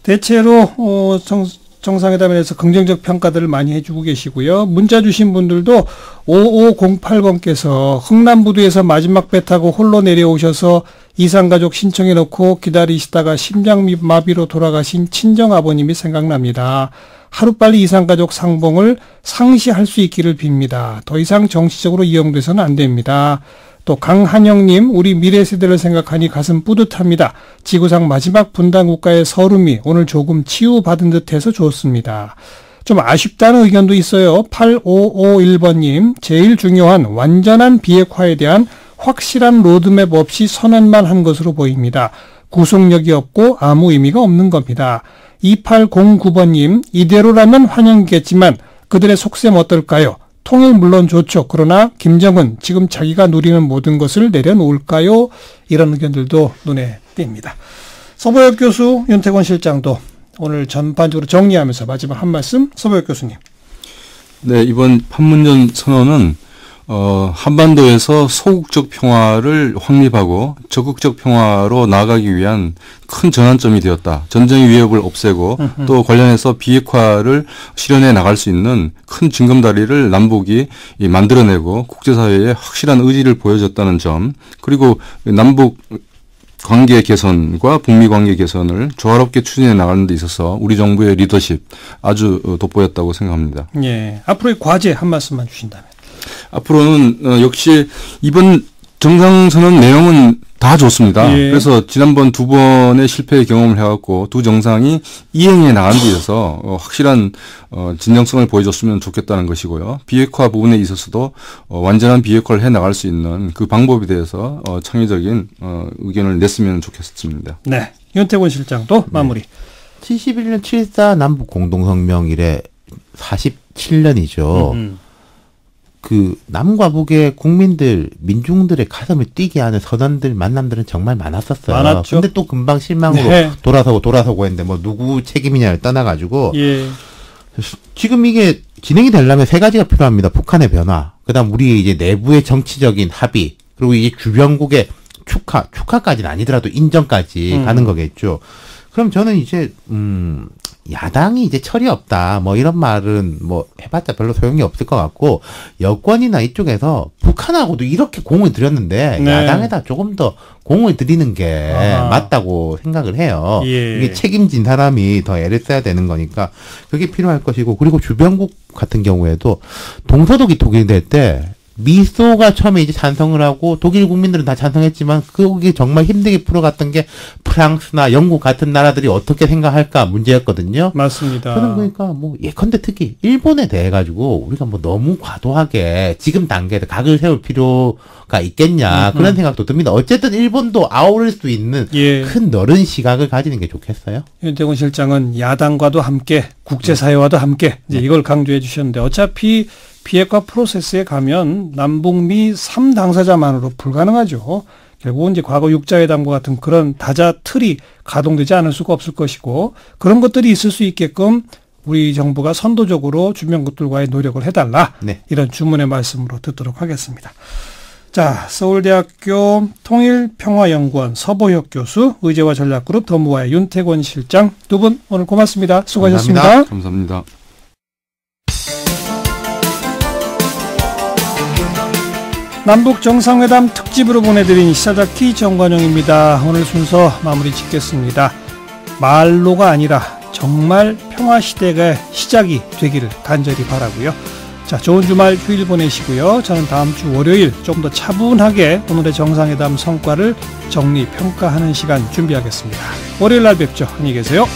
대체로 정상회담에 대해서 긍정적 평가들을 많이 해주고 계시고요. 문자 주신 분들도 5508번께서 흥남부두에서 마지막 배 타고 홀로 내려오셔서 이산가족 신청해 놓고 기다리시다가 심장마비로 돌아가신 친정아버님이 생각납니다. 하루빨리 이산가족 상봉을 상시할 수 있기를 빕니다. 더 이상 정치적으로 이용돼서는 안 됩니다. 또 강한영님, 우리 미래세대를 생각하니 가슴 뿌듯합니다. 지구상 마지막 분단 국가의 서름이 오늘 조금 치유받은 듯해서 좋습니다. 좀 아쉽다는 의견도 있어요. 8551번님, 제일 중요한 완전한 비핵화에 대한 확실한 로드맵 없이 선언만 한 것으로 보입니다. 구속력이 없고 아무 의미가 없는 겁니다. 2809번님, 이대로라면 환영이겠지만 그들의 속셈 어떨까요? 통일 물론 좋죠. 그러나 김정은 지금 자기가 누리는 모든 것을 내려놓을까요? 이런 의견들도 눈에 띕니다. 서보혁 교수, 윤태권 실장도 오늘 전반적으로 정리하면서 마지막 한 말씀, 서보혁 교수님. 네, 이번 판문점 선언은 한반도에서 소극적 평화를 확립하고 적극적 평화로 나아가기 위한 큰 전환점이 되었다. 전쟁의 위협을 없애고 또 관련해서 비핵화를 실현해 나갈 수 있는 큰 징검다리를 남북이 만들어내고 국제사회에 확실한 의지를 보여줬다는 점, 그리고 남북 관계 개선과 북미 관계 개선을 조화롭게 추진해 나가는 데 있어서 우리 정부의 리더십 아주 돋보였다고 생각합니다. 예, 앞으로의 과제 한 말씀만 주신다면. 앞으로는 역시 이번 정상선언 내용은 다 좋습니다. 예. 그래서 지난번 두 번의 실패의 경험을 해갖고 두 정상이 이행해 나가는 데 있어서 확실한 진정성을 보여줬으면 좋겠다는 것이고요. 비핵화 부분에 있어서도 완전한 비핵화를 해 나갈 수 있는 그 방법에 대해서 창의적인 의견을 냈으면 좋겠습니다. 네, 윤태권 실장도 마무리. 71년 7.4 남북 공동성명 이래 47년이죠. 그 남과 북의 국민들, 민중들의 가슴을 뛰게 하는 선언들, 만남들은 정말 많았었어요. 많았죠. 근데 또 금방 실망으로 돌아서고 했는데 뭐 누구 책임이냐를 떠나가지고 지금 이게 진행이 되려면 세 가지가 필요합니다. 북한의 변화, 그다음 우리 이제 내부의 정치적인 합의, 그리고 이제 주변국의 축하까지는 아니더라도 인정까지 가는 거겠죠. 그럼 저는 이제 야당이 이제 철이 없다 뭐 이런 말은 뭐 해봤자 별로 소용이 없을 것 같고 여권이나 이쪽에서 북한하고도 이렇게 공을 들였는데 네. 야당에다 조금 더 공을 들이는 게 맞다고 생각을 해요. 예. 이게 책임진 사람이 더 애를 써야 되는 거니까 그게 필요할 것이고 그리고 주변국 같은 경우에도 동서독이 통일될 때 미소가 처음에 이제 찬성을 하고 독일 국민들은 다 찬성했지만 그게 정말 힘들게 풀어갔던 게 프랑스나 영국 같은 나라들이 어떻게 생각할까 문제였거든요. 맞습니다. 저는 그러니까 뭐 예컨대 특히 일본에 대해 가지고 우리가 뭐 너무 과도하게 지금 단계에서 각을 세울 필요가 있겠냐 그런 생각도 듭니다. 어쨌든 일본도 아우를 수 있는 예. 큰 넓은 시각을 가지는 게 좋겠어요. 윤태곤 실장은 야당과도 함께 국제사회와도 함께 이제 이걸 강조해 주셨는데 어차피 비핵화 프로세스에 가면 남북미 3당사자만으로 불가능하죠. 결국은 이제 과거 육자회담과 같은 그런 다자 틀이 가동되지 않을 수가 없을 것이고 그런 것들이 있을 수 있게끔 우리 정부가 선도적으로 주변국들과의 노력을 해달라. 네. 이런 주문의 말씀으로 듣도록 하겠습니다. 자, 서울대학교 통일평화연구원 서보혁 교수, 의제와 전략그룹 더모아의 윤태곤 실장 두 분 오늘 고맙습니다. 수고하셨습니다. 감사합니다. 남북 정상회담 특집으로 보내드린 시사자키 정관용입니다. 오늘 순서 마무리 짓겠습니다. 말로가 아니라 정말 평화시대가 시작이 되기를 간절히 바라고요. 자, 좋은 주말 휴일 보내시고요. 저는 다음 주 월요일 좀 더 차분하게 오늘의 정상회담 성과를 정리 평가하는 시간 준비하겠습니다. 월요일 날 뵙죠. 안녕히 계세요.